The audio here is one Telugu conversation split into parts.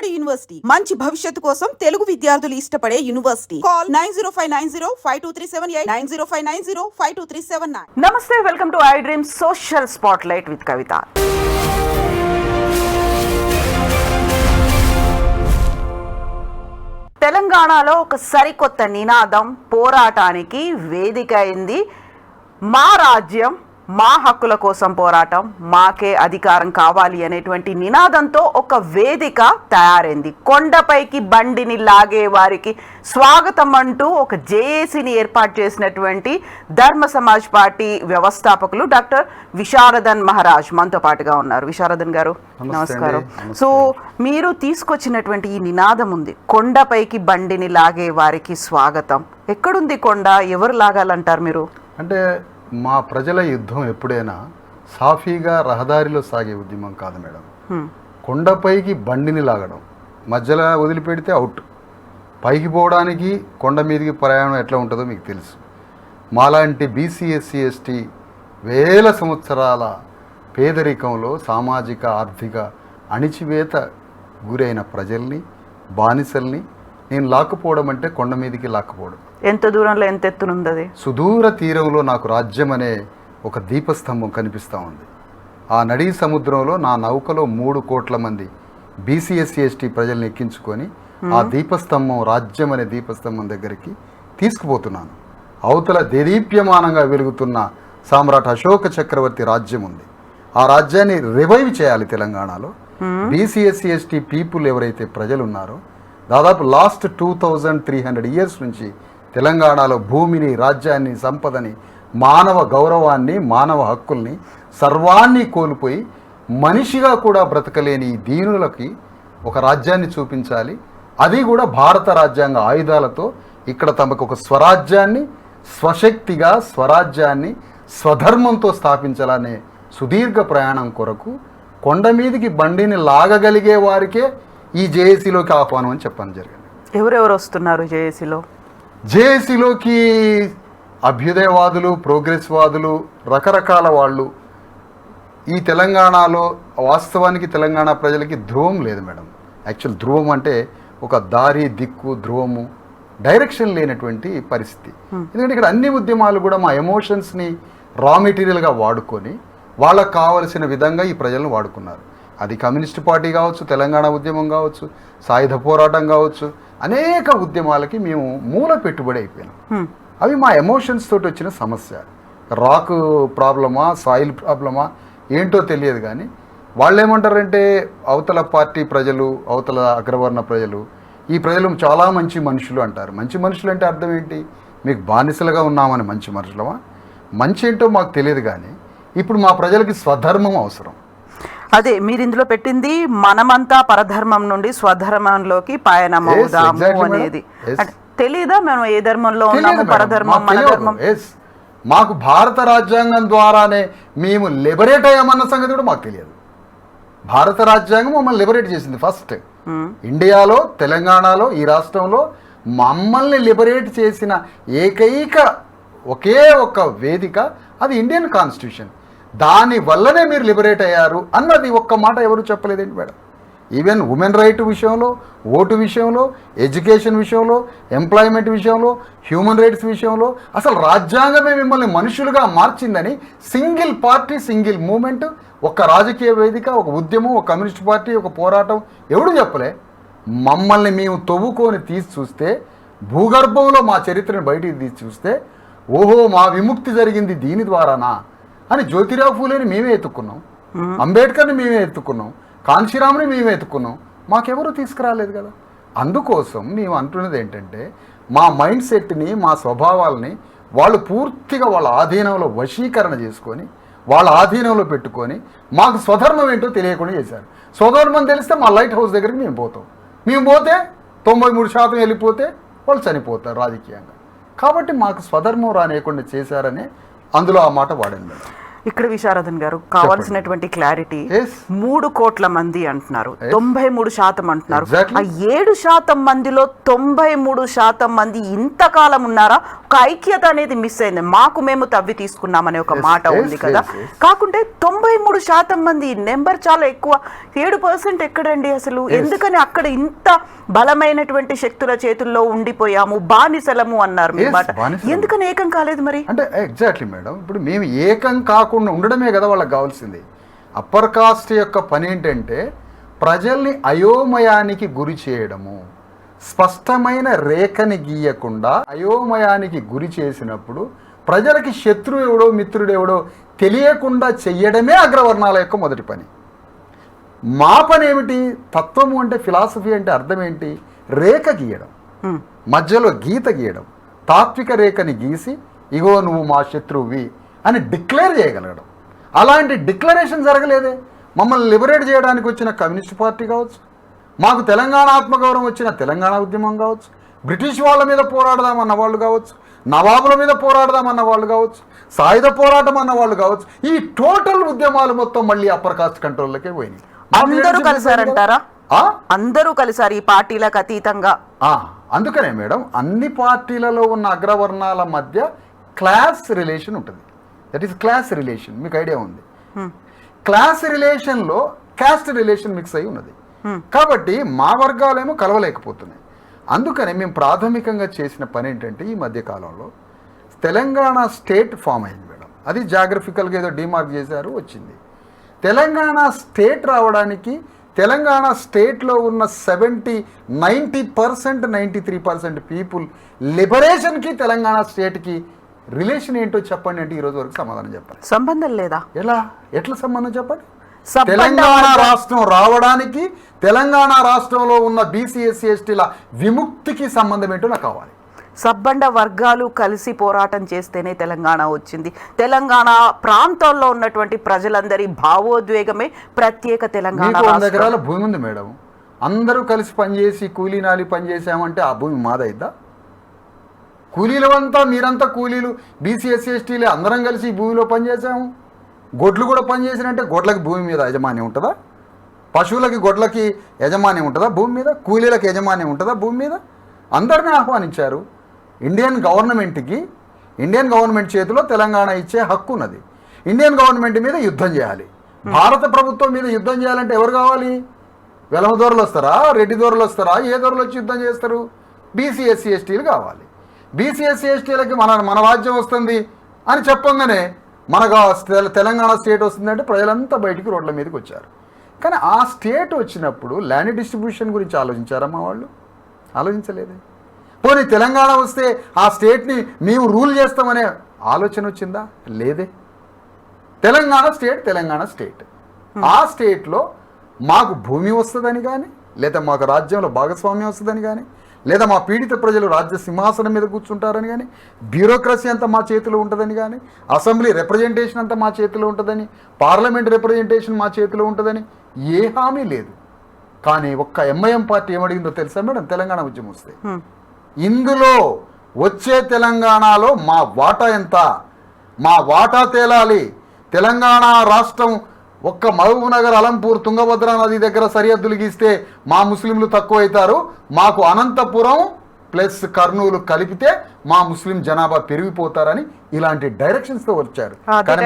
బాలబడి యూనివర్సిటీ మంచి భవిష్యత్తు కోసం తెలుగు విద్యార్థులు ఇష్టపడే యూనివర్సిటీ. కాల్ 9059052378 9059052379. నమస్తే, welcome to I dream social spotlight with Kavitha. తెలంగాణలో ఒక సరికొత్త నినాదం పోరాటానికి వేదిక అయింది. మా రాజ్యం, మా హక్కుల కోసం పోరాటం, మాకే అధికారం కావాలి అనేటువంటి నినాదంతో ఒక వేదిక తయారైంది. కొండపైకి బండిని లాగే వారికి స్వాగతం అంటూ ఒక జేఏసీని ఏర్పాటు చేసినటువంటి ధర్మ సమాజ్ పార్టీ వ్యవస్థాపకులు డాక్టర్ విశారదన్ మహారాజ్ మనతో పాటుగా ఉన్నారు. విశారదన్ గారు నమస్కారం. సో మీరు తీసుకొచ్చినటువంటి ఈ నినాదం ఉంది, కొండపైకి బండిని లాగే వారికి స్వాగతం. ఎక్కడుంది కొండ? ఎవరు లాగాలంటారు మీరు? అంటే మా ప్రజల యుద్ధం ఎప్పుడైనా సాఫీగా రహదారిలో సాగే ఉద్యమం కాదు మేడం. కొండపైకి బండిని లాగడం, మధ్యలో వదిలిపెడితే అవుట్. పైకి పోవడానికి కొండ మీదకి ప్రయాణం ఎట్లా ఉంటుందో మీకు తెలుసు. మాలాంటి బీసీ ఎస్సీ ఎస్టీ వేల సంవత్సరాల పేదరికంలో సామాజిక ఆర్థిక అణిచివేత గురైన ప్రజల్ని, బానిసల్ని నేను లాక్కుపోవడం అంటే కొండ మీదకి లాక్కుపోవడం. ఎంత దూరంలో, ఎంత ఎత్తునుంది అది? సుదూర తీరంలో నాకు రాజ్యం అనే ఒక దీపస్తంభం కనిపిస్తూ ఉంది. ఆ నడీ సముద్రంలో నా నౌకలో 3 కోట్ల మంది బీసీ ఎస్సీ ఎస్టీ ప్రజల్ని ఎక్కించుకొని ఆ దీపస్తంభం, రాజ్యం అనే దీపస్తంభం దగ్గరికి తీసుకుపోతున్నాను. అవతల దేదీప్యమానంగా వెలుగుతున్న సామ్రాట్ అశోక చక్రవర్తి రాజ్యం ఉంది. ఆ రాజ్యాన్ని రివైవ్ చేయాలి తెలంగాణలో. బీసీ ఎస్సీ ఎస్టీ పీపుల్ ఎవరైతే ప్రజలు ఉన్నారో, దాదాపు లాస్ట్ 2300 ఇయర్స్ నుంచి తెలంగాణలో భూమిని, రాజ్యాన్ని, సంపదని, మానవ గౌరవాన్ని, మానవ హక్కుల్ని సర్వాన్ని కోల్పోయి మనిషిగా కూడా బ్రతకలేని ఈ దీనులకి ఒక రాజ్యాన్ని చూపించాలి. అది కూడా భారత రాజ్యాంగ ఆయుధాలతో ఇక్కడ తమకు ఒక స్వరాజ్యాన్ని, స్వశక్తిగా స్వరాజ్యాన్ని స్వధర్మంతో స్థాపించాలనే సుదీర్ఘ ప్రయాణం కొరకు కొండ మీదికి బండిని లాగగలిగే వారికే ఈ జేఏసీలోకి ఆహ్వానం అని చెప్పడం జరిగింది. ఎవరెవరు వస్తున్నారు జేఏసీలో? జేఏసీలోకి అభ్యుదయవాదులు, ప్రోగ్రెస్ వాదులు, రకరకాల వాళ్ళు. ఈ తెలంగాణలో వాస్తవానికి తెలంగాణ ప్రజలకి ధ్రువం లేదు మేడం. యాక్చువల్ ధ్రువం అంటే ఒక దారి, దిక్కు, ధ్రువము, డైరెక్షన్ లేనటువంటి పరిస్థితి. ఎందుకంటే ఇక్కడ అన్ని ఉద్యమాలు కూడా మా ఎమోషన్స్ని రా మెటీరియల్గా వాడుకొని వాళ్ళకు కావలసిన విధంగా ఈ ప్రజలను వాడుకున్నారు. అది కమ్యూనిస్ట్ పార్టీ కావచ్చు, తెలంగాణ ఉద్యమం కావచ్చు, సాయుధ పోరాటం కావచ్చు, అనేక ఉద్యమాలకి మేము మూల పెట్టుబడి అయిపోయినాం. అవి మా ఎమోషన్స్ తోటి వచ్చిన సమస్య. రాక్ ప్రాబ్లమా, సాయిల్ ప్రాబ్లమా ఏంటో తెలియదు. కానీ వాళ్ళు ఏమంటారంటే అవతల పార్టీ ప్రజలు, అవతల అగ్రవర్ణ ప్రజలు, ఈ ప్రజలు చాలా మంచి మనుషులు అంటారు. మంచి మనుషులు అంటే అర్థం ఏంటి? మీకు బానిసలుగా ఉన్నామని మంచి మనుషులమా? మంచి ఏంటో మాకు తెలియదు. కానీ ఇప్పుడు మా ప్రజలకి స్వధర్మం అవసరం. అదే మీరు ఇందులో పెట్టింది, మనమంతా పరధర్మం నుండి స్వధర్మంలోకి పయనమవుదాము అనేది. తెలీదా మనం ఏ ధర్మంలో ఉన్నాము? పరధర్మం, మన ధర్మం. మాకు భారత రాజ్యాంగం ద్వారానే మేము లిబరేట్ అయ్యామన్న సంగతి కూడా మాకు తెలియదు. భారత రాజ్యాంగం మమ్మల్ని లిబరేట్ చేసింది ఫస్ట్. ఇండియాలో, తెలంగాణలో, ఈ రాష్ట్రంలో మమ్మల్ని లిబరేట్ చేసిన ఏకైక ఒకే ఒక వేదిక అది ఇండియన్ కాన్స్టిట్యూషన్. దాని వల్లనే మీరు లిబరేట్ అయ్యారు అన్నది ఒక్క మాట ఎవరు చెప్పలేదేంటి మేడం? ఈవెన్ ఉమెన్ రైట్ విషయంలో, ఓటు విషయంలో, ఎడ్యుకేషన్ విషయంలో, ఎంప్లాయ్మెంట్ విషయంలో, హ్యూమన్ రైట్స్ విషయంలో అసలు రాజ్యాంగమే మిమ్మల్ని మనుషులుగా మార్చిందని సింగిల్ పార్టీ, సింగిల్ మూమెంట్, ఒక రాజకీయ వేదిక, ఒక ఉద్యమం, ఒక కమ్యూనిస్ట్ పార్టీ, ఒక పోరాటం ఎవడు చెప్పలే. మమ్మల్ని మేము తవ్వుకొని తీసి చూస్తే, భూగర్భంలో మా చరిత్రను బయటికి తీసి చూస్తే, ఓహో మా విముక్తి జరిగింది దీని ద్వారానా అని జ్యోతిరావు ఫూలేని మేమే ఎత్తుకున్నాం, అంబేద్కర్ని మేమే ఎత్తుకున్నాం, కాంశీరామ్ని మేమే ఎత్తుకున్నాం. మాకెవరూ తీసుకురాలేదు కదా. అందుకోసం మేము అంటున్నది ఏంటంటే, మా మైండ్ సెట్ని, మా స్వభావాలని వాళ్ళు పూర్తిగా వాళ్ళ ఆధీనంలో వశీకరణ చేసుకొని, వాళ్ళ ఆధీనంలో పెట్టుకొని మాకు స్వధర్మం ఏంటో తెలియకుండా చేశారు. స్వధర్మం తెలిస్తే మా లైట్ హౌస్ దగ్గరికి మేము పోతాం. మేము పోతే 93% వెళ్ళిపోతే వాళ్ళు చనిపోతారు రాజకీయంగా. కాబట్టి మాకు స్వధర్మం రానియకుండా చేశారని అందులో ఆ మాట వాడింది. ఇక్కడ విశారదన్ గారు కావాల్సినటువంటి క్లారిటీ, Yes. 3 కోట్ల మంది అంటున్నారు, 93% అంటున్నారు. Exactly. ఆ 7% మందిలో 93% మంది ఇంతకాలం ఉన్నారా? ఒక ఐక్యత అనేది మిస్ అయింది. మాకు మేము తవ్వి తీసుకున్నామనే ఒక Yes, మాట yes, ఉంది కదా. yes, yes. కాకుంటే 93% మంది నెంబర్ చాలా ఎక్కువ. 7% ఎక్కడండి అసలు? ఎందుకని అక్కడ ఇంత బలమైనటువంటి శక్తుల చేతుల్లో ఉండిపోయాము, బానిసలము అన్నారు మీ Yes, మాట. బానిసలము. ఎందుకని ఏకం కాలేదు మరి? అంటే ఎగ్జాక్ట్లీ మేడం, ఇప్పుడు మేము ఏకం కాకుండా ఉండడమే కదా వాళ్ళకి కావాల్సింది. అప్పర్ కాస్ట్ యొక్క పని ఏంటంటే ప్రజల్ని అయోమయానికి గురి చేయడము. స్పష్టమైన రేఖని గీయకుండా అయోమయానికి గురి చేసినప్పుడు ప్రజలకి శత్రువు ఎవడో మిత్రుడు ఎవడో తెలియకుండా చెయ్యడమే అగ్రవర్ణాల యొక్క మొదటి పని. మా పని ఏమిటి? తత్వము అంటే, ఫిలాసఫీ అంటే అర్థం ఏంటి? రేఖ గీయడం, మధ్యలో గీత గీయడం, తాత్విక రేఖని గీసి ఇగో నువ్వు మా శత్రువువి అని డిక్లేర్ చేయగలగడం. అలాంటి డిక్లరేషన్ జరగలేదే. మమ్మల్ని లిబరేట్ చేయడానికి వచ్చిన కమ్యూనిస్ట్ పార్టీ కావచ్చు, మాకు తెలంగాణ ఆత్మగౌరవం వచ్చిన తెలంగాణ ఉద్యమం కావచ్చు, బ్రిటిష్ వాళ్ళ మీద పోరాడదామన్న వాళ్ళు కావచ్చు, నవాబుల మీద పోరాడదామన్న వాళ్ళు కావచ్చు, సాయుధ పోరాటం అన్న వాళ్ళు కావచ్చు, ఈ టోటల్ ఉద్యమాలు మొత్తం మళ్ళీ అప్పర్ కాస్ట్ కంట్రోల్లోకే పోయినాయి. అందరూ కలిసారంటారా? ఆ? అందరూ కలిసారు ఈ పార్టీలకు అతీతంగా. అందుకనే మేడం అన్ని పార్టీలలో ఉన్న అగ్రవర్ణాల మధ్య క్లాస్ రిలేషన్ ఉంటుంది. That is class relation. మీకు ఐడియా ఉంది. క్లాస్ రిలేషన్లో క్యాస్ట్ రిలేషన్ మిక్స్ అయి ఉన్నది. కాబట్టి మా వర్గాలేమో కలవలేకపోతున్నాయి. అందుకని మేము ప్రాథమికంగా చేసిన పని ఏంటంటే ఈ మధ్య కాలంలో తెలంగాణ స్టేట్ ఫామ్ అయింది మేడం. అది జాగ్రఫికల్గా ఏదో డిమార్క్ చేశారు, వచ్చింది. తెలంగాణ స్టేట్ రావడానికి తెలంగాణ స్టేట్లో ఉన్న 90% 93% పీపుల్ లిబరేషన్కి తెలంగాణ స్టేట్కి రిలేషన్ ఏంటో చెప్పండి అంటే ఈరోజు వరకు సమాధానం చెప్పాలి. సంబంధం లేదా? ఎట్లా సంబంధం చెప్పండి? సంబంధం తెలంగాణ రాష్ట్రం రావడానికి తెలంగాణ రాష్ట్రంలో ఉన్న బీసీ ఎస్సీ ఎస్టీల విముక్తికి సంబంధం ఏంటో నాకు కావాలి. సబ్బండ వర్గాలు కలిసి పోరాటం చేస్తేనే తెలంగాణ వచ్చింది. తెలంగాణ ప్రాంతాల్లో ఉన్నటువంటి ప్రజలందరి భావోద్వేగమే ప్రత్యేక తెలంగాణ. 100 ఎకరాల భూమి ఉంది మేడం. అందరూ కలిసి పనిచేసి కూలీ నాలి పనిచేసామంటే ఆ భూమి మాదైద్దా? కూలీలవంతా మీరంతా కూలీలు, బీసీ ఎస్సీ ఎస్టీలే అందరం కలిసి ఈ భూమిలో పనిచేసాము. గొడ్లు కూడా పనిచేసినంటే గొడ్లకి భూమి మీద యజమాని ఉంటుందా? పశువులకి గొడ్లకి యజమాని ఉంటుందా భూమి మీద? కూలీలకు యజమాని ఉంటుందా భూమి మీద? అందరినీ ఆహ్వానించారు. ఇండియన్ గవర్నమెంట్ చేతిలో తెలంగాణ ఇచ్చే హక్కు ఉన్నది. ఇండియన్ గవర్నమెంట్ మీద యుద్ధం చేయాలి. భారత ప్రభుత్వం మీద యుద్ధం చేయాలంటే ఎవరు కావాలి? వెలమ దొరలు వస్తారా? రెడ్డి దొరలు వస్తారా? ఏ దొరలు వచ్చి యుద్ధం చేస్తారు? బీసీ ఎస్సీ ఎస్టీలు కావాలి. బీసీ ఎస్సీ ఎస్టీలకి మన రాజ్యం వస్తుంది అని చెప్పంగానే మనకు తెలంగాణ స్టేట్ వస్తుందంటే ప్రజలంతా బయటికి రోడ్ల మీదకి వచ్చారు. కానీ ఆ స్టేట్ వచ్చినప్పుడు ల్యాండ్ డిస్ట్రిబ్యూషన్ గురించి ఆలోచించారమ్మా వాళ్ళు? ఆలోచించలేదే. పోనీ తెలంగాణ వస్తే ఆ స్టేట్ని మేము రూల్ చేస్తామనే ఆలోచన వచ్చిందా? లేదే. తెలంగాణ స్టేట్ ఆ స్టేట్లో మాకు భూమి వస్తుందని కానీ, లేదా మాకు రాజ్యంలో భాగస్వామ్యం వస్తుందని కానీ, లేదా మా పీడిత ప్రజలు రాజ్య సింహాసనం మీద కూర్చుంటారని కానీ, బ్యూరోక్రసీ అంతా మా చేతిలో ఉంటుందని కానీ, అసెంబ్లీ రిప్రజెంటేషన్ అంతా మా చేతిలో ఉంటుందని, పార్లమెంట్ రిప్రజెంటేషన్ మా చేతిలో ఉంటుందని ఏ హామీ లేదు. కానీ ఒక్క ఎంఐఎం పార్టీ ఏమడిగిందో తెలుసా మేడం? తెలంగాణ ఉద్యమం వస్తే ఇందులో వచ్చే తెలంగాణలో మా వాటా ఎంత? మా వాటా తేలాలి. తెలంగాణ రాష్ట్రం ఒక్క మహబూబ్నగర్, అలంపూర్, తుంగభద్ర నది దగ్గర సరిహద్దులు గీస్తే మా ముస్లింలు తక్కువ అవుతారు. మాకు అనంతపురం ప్లస్ కర్నూలు కలిపితే మా ముస్లిం జనాభా పెరిగిపోతారని ఇలాంటి డైరెక్షన్స్తో వచ్చారు. కానీ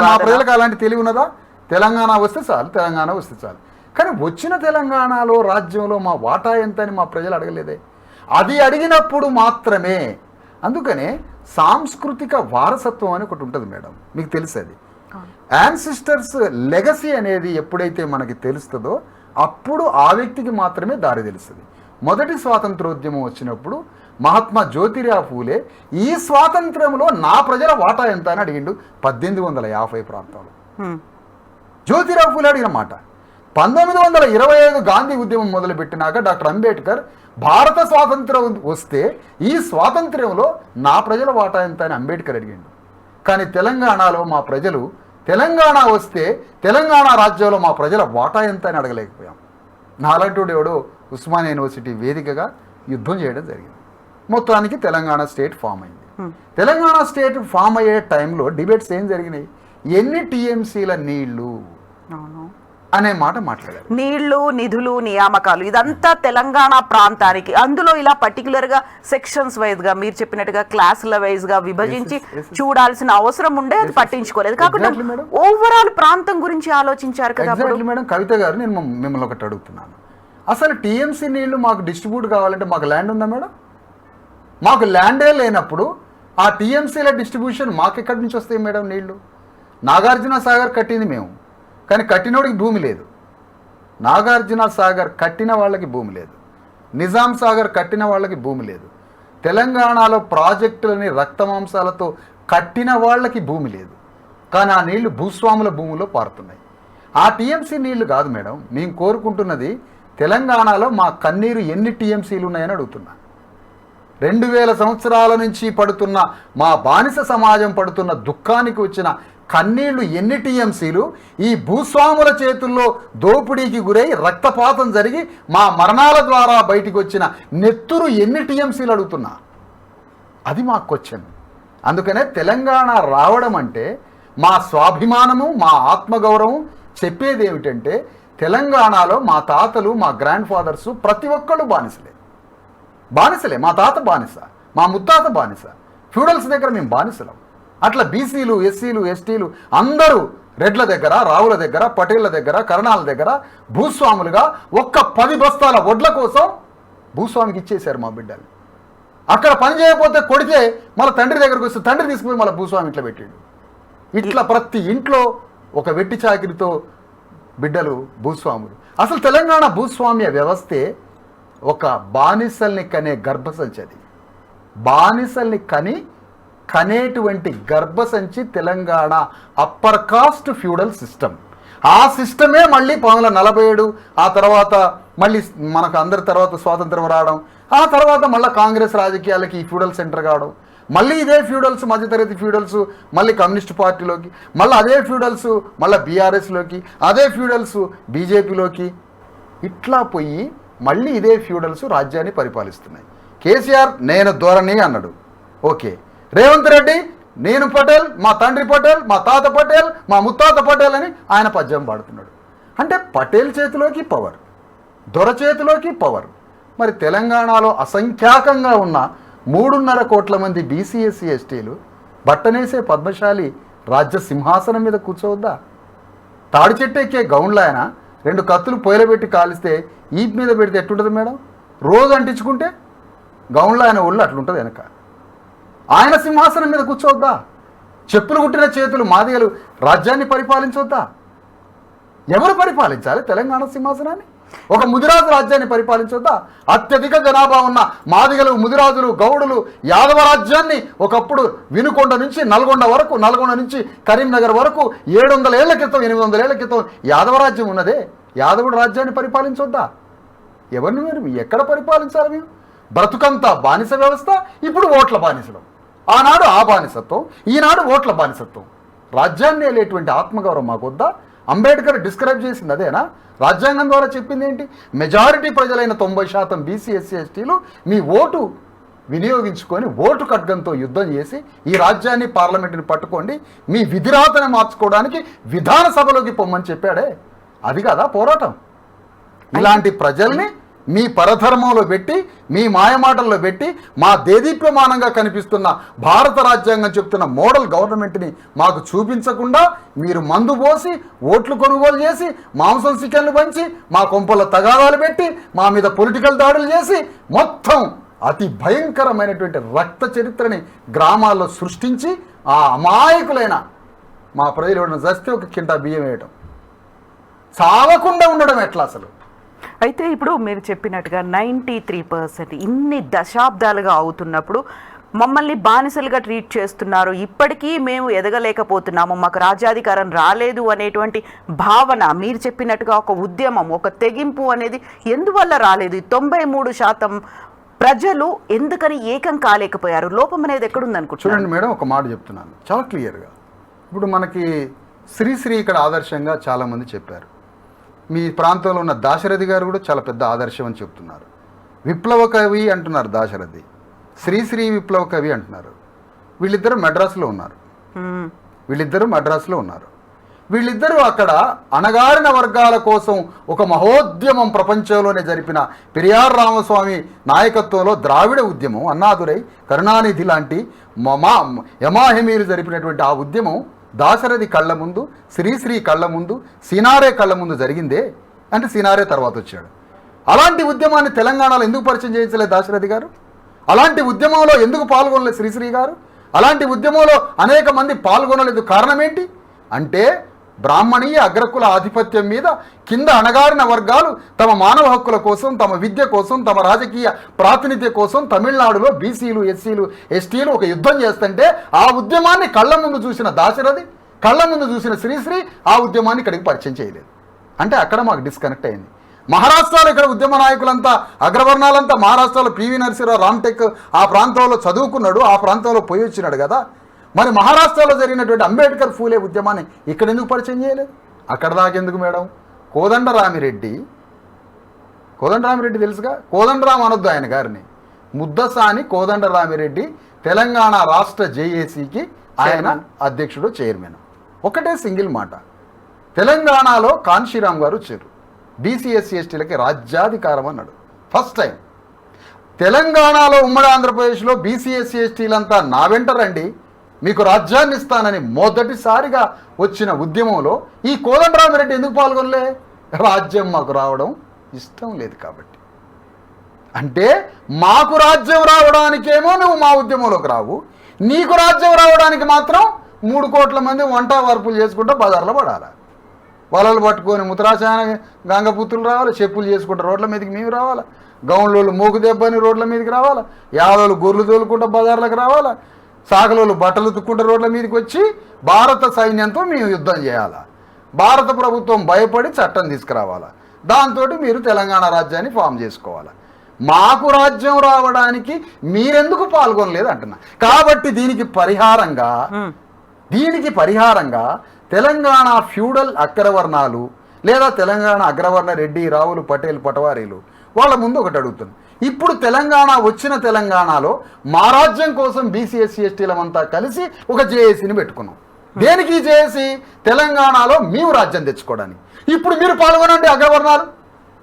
మా ప్రజలకు అలాంటి తెలివి ఉన్నదా? తెలంగాణ వస్తే చాలు. కానీ వచ్చిన తెలంగాణలో రాజ్యంలో మా వాటా ఎంత అని మా ప్రజలు అడగలేదే. అది అడిగినప్పుడు మాత్రమే. అందుకనే సాంస్కృతిక వారసత్వం అని ఒకటి ఉంటుంది మేడం, మీకు తెలుసు. అది యాన్సిస్టర్స్ లెగసీ అనేది ఎప్పుడైతే మనకి తెలుస్తుందో అప్పుడు ఆ వ్యక్తికి మాత్రమే దారి తెలుస్తుంది. మొదటి స్వాతంత్రోద్యమం వచ్చినప్పుడు మహాత్మా జ్యోతిరావు ఫూలే ఈ స్వాతంత్రంలో నా ప్రజల వాటా ఎంత అని అడిగిండు 1850 ప్రాంతంలో. జ్యోతిరావు ఫూలే అడిగిన మాట. 1925 గాంధీ ఉద్యమం మొదలుపెట్టినాక డాక్టర్ అంబేద్కర్ భారత స్వాతంత్రం వస్తే ఈ స్వాతంత్ర్యంలో నా ప్రజల వాటా ఎంత అని అంబేద్కర్ అడిగిండు. కానీ తెలంగాణలో మా ప్రజలు తెలంగాణ వస్తే తెలంగాణ రాజ్యంలో మా ప్రజల వాటా ఎంత అని అడగలేకపోయాం. నాలంటూడు ఎవడో ఉస్మానియా యూనివర్సిటీ వేదికగా యుద్ధం చేయడం జరిగింది. మొత్తానికి తెలంగాణ స్టేట్ ఫామ్ అయింది. తెలంగాణ స్టేట్ ఫామ్ అయ్యే టైంలో డిబేట్స్ ఏం జరిగినాయి, ఎన్ని టీఎంసీల నీళ్లు అనే మాట మాట్లాడారు. నీళ్లు, నిధులు, నియామకాలు ఇదంతా తెలంగాణ ప్రాంతానికి, అందులో ఇలా పర్టికులర్ గా సెక్షన్స్ వైజ్ గా మీరు చెప్పినట్టుగా క్లాసుల వైజ్ గా విభజించి చూడాల్సిన అవసరం ఉండే, అది పట్టించుకోలేదు. కాకుండా ఓవరాల్ ప్రాంతం గురించి ఆలోచించారు కదా. మేడం కవిత గారు, నేను మిమ్మల్ని ఒకటి అడుగుతున్నాను, అసలు టీఎంసీ నీళ్లు మాకు డిస్ట్రిబ్యూట్ కావాలంటే మాకు ల్యాండ్ ఉందా మేడం? మాకు ల్యాండే లేనప్పుడు ఆ టీఎంసీల డిస్ట్రిబ్యూషన్ మాకు ఎక్కడి నుంచి వస్తాయి మేడం నీళ్లు? నాగార్జున సాగర్ కట్టింది మేము, కానీ కట్టినోడికి భూమి లేదు. నాగార్జున సాగర్ కట్టిన వాళ్ళకి భూమి లేదు, నిజాం సాగర్ కట్టిన వాళ్ళకి భూమి లేదు, తెలంగాణలో ప్రాజెక్టులని రక్తమాంసాలతో కట్టిన వాళ్ళకి భూమి లేదు, కానీ ఆ నీళ్లు భూస్వాముల భూమిలో పారుతున్నాయి. ఆ టీఎంసీ నీళ్లు కాదు మేడం మేము కోరుకుంటున్నది, తెలంగాణలో మా కన్నీరు ఎన్ని టీఎంసీలు ఉన్నాయని అడుగుతున్నా. 2000 సంవత్సరాల నుంచి పడుతున్న మా బానిస సమాజం పడుతున్న దుఃఖానికి వచ్చిన కన్నీళ్లు ఎన్ని టీఎంసీలు, ఈ భూస్వాముల చేతుల్లో దోపిడీకి గురై రక్తపాతం జరిగి మా మరణాల ద్వారా బయటికి వచ్చిన నెత్తురు ఎన్ని టీఎంసీలు అడుగుతున్నా. అది మా క్వశ్చన్. అందుకనే తెలంగాణ రావడం అంటే మా స్వాభిమానము, మా ఆత్మగౌరవం చెప్పేది ఏమిటంటే, తెలంగాణలో మా తాతలు, మా గ్రాండ్ ఫాదర్సు ప్రతి ఒక్కళ్ళు బానిసలే. మా తాత బానిస, మా ముత్తాత బానిస, ఫ్యూడల్స్ దగ్గర మేము బానిసలం. అట్లా బీసీలు, ఎస్సీలు, ఎస్టీలు అందరూ రెడ్ల దగ్గర, రావుల దగ్గర, పటేళ్ల దగ్గర, కరణాల దగ్గర భూస్వాములుగా ఒక్క 10 బస్తాల వడ్ల కోసం భూస్వామికి ఇచ్చేశారు మా బిడ్డలు. అక్కడ పని చేయకపోతే కొడితే మళ్ళీ తండ్రి దగ్గరకు వస్తే తండ్రి తీసుకుపోయి మళ్ళీ భూస్వామి ఇంట్లో పెట్టాడు. ఇట్లా ప్రతి ఇంట్లో ఒక వెట్టి చాకిరితో బిడ్డలు భూస్వాములు. అసలు తెలంగాణ భూస్వామ్య వ్యవస్థే ఒక బానిసల్ని కనే గర్భసంచి. అది బానిసల్ని కనేటువంటి గర్భసంచి Telangana upper caste feudal system. ఆ సిస్టమే మళ్ళీ 1947, ఆ తర్వాత మళ్ళీ మనకు అందరి తర్వాత స్వాతంత్రం రావడం, ఆ తర్వాత మళ్ళీ కాంగ్రెస్ రాజకీయాలకి ఈ ఫ్యూడల్ సెంటర్ కావడం, మళ్ళీ ఇదే ఫ్యూడల్స్ మధ్యతరగతి ఫ్యూడల్స్ మళ్ళీ కమ్యూనిస్ట్ పార్టీలోకి, మళ్ళీ అదే ఫ్యూడల్స్ మళ్ళీ బీఆర్ఎస్లోకి, అదే ఫ్యూడల్స్ బీజేపీలోకి, ఇట్లా పోయి మళ్ళీ ఇదే ఫ్యూడల్స్ రాజ్యాన్ని పరిపాలిస్తున్నాయి. కేసీఆర్ నేను ధోరణి అన్నాడు, ఓకే. రేవంత్ రెడ్డి నేను పటేల్, మా తండ్రి పటేల్, మా తాత పటేల్, మా ముత్తాత పటేల్ అని ఆయన పద్యం పాడుతున్నాడు. అంటే పటేల్ చేతిలోకి పవర్, దొర చేతిలోకి పవర్. మరి తెలంగాణలో అసంఖ్యాకంగా ఉన్న 3.5 కోట్ల మంది బీసీ, ఎస్సీ, ఎస్టీలు బట్టనేసే పద్మశాలి రాజ్య సింహాసనం మీద కూర్చోవద్దా? తాడి చెట్టు ఎక్కే గౌండ్లు ఆయన 2 కత్తులు పొయ్యిలో పెట్టి కాలిస్తే ఈప్ మీద పెడితే ఎట్లుంటుంది మేడం? రోజు అంటించుకుంటే గౌండ్లు ఆయన ఒళ్ళు అట్లుంటుంది వెనక. ఆయన సింహాసనం మీద కూర్చోవద్దా? చెప్పులు కుట్టిన చేతులు మాదిగలు రాజ్యాన్ని పరిపాలించవద్దా? ఎవరు పరిపాలించాలి తెలంగాణ సింహాసనాన్ని? ఒక ముదిరాజు రాజ్యాన్ని పరిపాలించవద్దా? అత్యధిక జనాభా ఉన్న మాదిగలు, ముదిరాజులు, గౌడులు యాదవ రాజ్యాన్ని ఒకప్పుడు వినుకొండ నుంచి నల్గొండ వరకు, నల్గొండ నుంచి కరీంనగర్ వరకు 700 ఏళ్ల క్రితం, 800 ఏళ్ల క్రితం యాదవ రాజ్యం ఉన్నదే. యాదవుడు రాజ్యాన్ని పరిపాలించవద్దా? ఎవరిని మీరు ఎక్కడ పరిపాలించాలి? మేము బ్రతుకంతా బానిస వ్యవస్థ, ఇప్పుడు ఓట్ల బానిసలం. ఆనాడు ఆ బానిసత్వం, ఈనాడు ఓట్ల బానిసత్వం. రాజ్యాన్ని వెళ్ళేటువంటి ఆత్మగౌరవం మాకు వద్దా? అంబేద్కర్ డిస్క్రైబ్ చేసింది అదేనా? రాజ్యాంగం ద్వారా చెప్పింది ఏంటి? మెజారిటీ ప్రజలైన 90% బీసీ, ఎస్సీ, ఎస్టీలు మీ ఓటు వినియోగించుకొని ఓటు ఖడ్గంతో యుద్ధం చేసి ఈ రాజ్యాన్ని, పార్లమెంటుని పట్టుకోండి, మీ విధిరాతను మార్చుకోవడానికి విధాన సభలోకి పొమ్మని చెప్పాడే. అది కదా పోరాటం. ఇలాంటి ప్రజల్ని మీ పరధర్మంలో పెట్టి, మీ మాయమాటల్లో పెట్టి, మా దేదీప్యమానంగా కనిపిస్తున్న భారత రాజ్యాంగం చెప్తున్న మోడల్ గవర్నమెంట్ని మాకు చూపించకుండా మీరు మందు పోసి, ఓట్లు కొనుగోలు చేసి, మాంసం చికెన్లు పంచి, మా కొంపల తగాదాలు పెట్టి, మా మీద పొలిటికల్ దాడులు చేసి, మొత్తం అతి భయంకరమైనటువంటి రక్త చరిత్రని గ్రామాల్లో సృష్టించి, ఆ అమాయకులైన మా ప్రజలు ఎవరైనా చస్తే ఒక కింటా బియ్యం వేయటం, చావకుండా ఉండడం ఎట్లా అసలు? అయితే ఇప్పుడు మీరు చెప్పినట్టుగా 93% ఇన్ని దశాబ్దాలుగా అవుతున్నప్పుడు మమ్మల్ని బానిసలుగా ట్రీట్ చేస్తున్నారు, ఇప్పటికీ మేము ఎదగలేకపోతున్నాము, మాకు రాజ్యాధికారం రాలేదు అనేటువంటి భావన, మీరు చెప్పినట్టుగా ఒక ఉద్యమం, ఒక తెగింపు అనేది ఎందువల్ల రాలేదు? 93% ప్రజలు ఎందుకని ఏకం కాలేకపోయారు? లోపం అనేది ఎక్కడుంది అనుకుంటున్నారు? చూడండి మేడం, ఒక మాట చెప్తున్నాను చాలా క్లియర్గా. ఇప్పుడు మనకి శ్రీశ్రీ ఇక్కడ ఆదర్శంగా చాలామంది చెప్పారు. మీ ప్రాంతంలో ఉన్న దాశరథి గారు కూడా చాలా పెద్ద ఆదర్శం అని చెప్తున్నారు. విప్లవ కవి అంటున్నారు దాశరథి, శ్రీశ్రీ విప్లవ కవి అంటున్నారు. వీళ్ళిద్దరు మెడ్రాస్లో ఉన్నారు. వీళ్ళిద్దరూ అక్కడ అణగారిన వర్గాల కోసం ఒక మహోద్యమం ప్రపంచంలోనే జరిపిన పెరియార్ రామస్వామి నాయకత్వంలో ద్రావిడ ఉద్యమం, అన్నాదురై, కరుణానిధి లాంటి యమాహిమీలు జరిపినటువంటి ఆ ఉద్యమం దాశరథి కళ్ళ ముందు, శ్రీశ్రీ కళ్ళ ముందు, సినారే కళ్ళ ముందు జరిగిందే. అంటే సినారే తర్వాత వచ్చాడు. అలాంటి ఉద్యమాన్ని తెలంగాణలో ఎందుకు పరిచయం చేయించలేదు దాశరథి గారు? అలాంటి ఉద్యమంలో ఎందుకు పాల్గొనలేదు శ్రీశ్రీ గారు? అలాంటి ఉద్యమంలో అనేక మంది పాల్గొనలేదు. కారణం ఏంటి అంటే బ్రాహ్మణీయ అగ్రకుల ఆధిపత్యం మీద కింద అణగారిన వర్గాలు తమ మానవ హక్కుల కోసం, తమ విద్య కోసం, తమ రాజకీయ ప్రాతినిధ్యం కోసం తమిళనాడులో బీసీలు, ఎస్సీలు, ఎస్టీలు ఒక యుద్ధం చేస్తుంటే ఆ ఉద్యమాన్ని కళ్ళ ముందు చూసిన దాశరథి, కళ్ళ ముందు చూసిన శ్రీశ్రీ ఆ ఉద్యమాన్ని ఇక్కడికి పరిచయం చేయలేదు. అంటే అక్కడ మాకు డిస్కనెక్ట్ అయింది. మహారాష్ట్రలో ఇక్కడ ఉద్యమ నాయకులంతా, అగ్రవర్ణాలంతా మహారాష్ట్రలో పివి నరసింహరావు, రామ్టెక్ ఆ ప్రాంతంలో చదువుకున్నాడు, ఆ ప్రాంతంలో పోయి వచ్చినాడు కదా. మరి మహారాష్ట్రలో జరిగినటువంటి అంబేద్కర్ ఫూలే ఉద్యమాన్ని ఇక్కడ ఎందుకు పరిచయం చేయలేదు? అక్కడ దాకెందుకు మేడం? కోదండరామిరెడ్డి తెలుసుగా, కోదండరాం అనొద్దు ఆయన గారిని, ముద్దసాని కోదండరామిరెడ్డి తెలంగాణ రాష్ట్ర జేఏసీకి ఆయన అధ్యక్షుడు, చైర్మన్. ఒకటే సింగిల్ మాట, తెలంగాణలో కాన్షీరామ్ గారు వచ్చారు, బీసీ ఎస్సీ ఎస్టీలకి రాజ్యాధికారం అన్నాడు. ఫస్ట్ టైం తెలంగాణలో ఉమ్మడి ఆంధ్రప్రదేశ్లో బీసీ ఎస్సీ ఎస్టీలంతా నా వెంట రండి, మీకు రాజ్యాన్ని ఇస్తానని మొదటిసారిగా వచ్చిన ఉద్యమంలో ఈ కోదండరామిరెడ్డి ఎందుకు పాల్గొనలే? రాజ్యం మాకు రావడం ఇష్టం లేదు కాబట్టి. అంటే మాకు రాజ్యం రావడానికేమో నువ్వు మా ఉద్యమంలోకి రావు, నీకు రాజ్యం రావడానికి మాత్రం 3 కోట్ల మంది వంట వార్పులు చేసుకుంటూ బజార్లో పడాలి. వలలు పట్టుకొని ముతరాచాన గంగపుత్రులు రావాలి, చెప్పులు చేసుకుంటూ రోడ్ల మీదకి మేము రావాలా, గౌన్లోళ్ళు మూగు దెబ్బని రోడ్ల మీదకి రావాలా, యాదవులు గొర్రెలు తోలుకుంటూ బజార్లకు రావాలా, సాగలోళ్ళు బట్టలు తుక్కుంటూ రోడ్ల మీదకి వచ్చి భారత సైన్యంతో మేము యుద్ధం చేయాలా, భారత ప్రభుత్వం భయపడి చట్టం తీసుకురావాలా, దాంతో మీరు తెలంగాణ రాజ్యాన్ని ఫామ్ చేసుకోవాలా. మాకు రాజ్యం రావడానికి మీరెందుకు పాల్గొనలేదు అంటున్నా. కాబట్టి దీనికి పరిహారంగా తెలంగాణ ఫ్యూడల్ అగ్రవర్ణాలు లేదా తెలంగాణ అగ్రవర్ణ రెడ్డి, రావులు, పటేల్, పటవారీలు వాళ్ళ ముందు ఒకటి అడుగుతుంది. ఇప్పుడు తెలంగాణ వచ్చిన తెలంగాణలో మా రాజ్యం కోసం బీసీ ఎస్సీ ఎస్టీలమంతా కలిసి ఒక జేఏసీని పెట్టుకున్నాం. దేనికి జేఏసీ? తెలంగాణలో మేము రాజ్యం తెచ్చుకోవడానికి. ఇప్పుడు మీరు పాల్గొనండి అగ్రవర్ణాలు,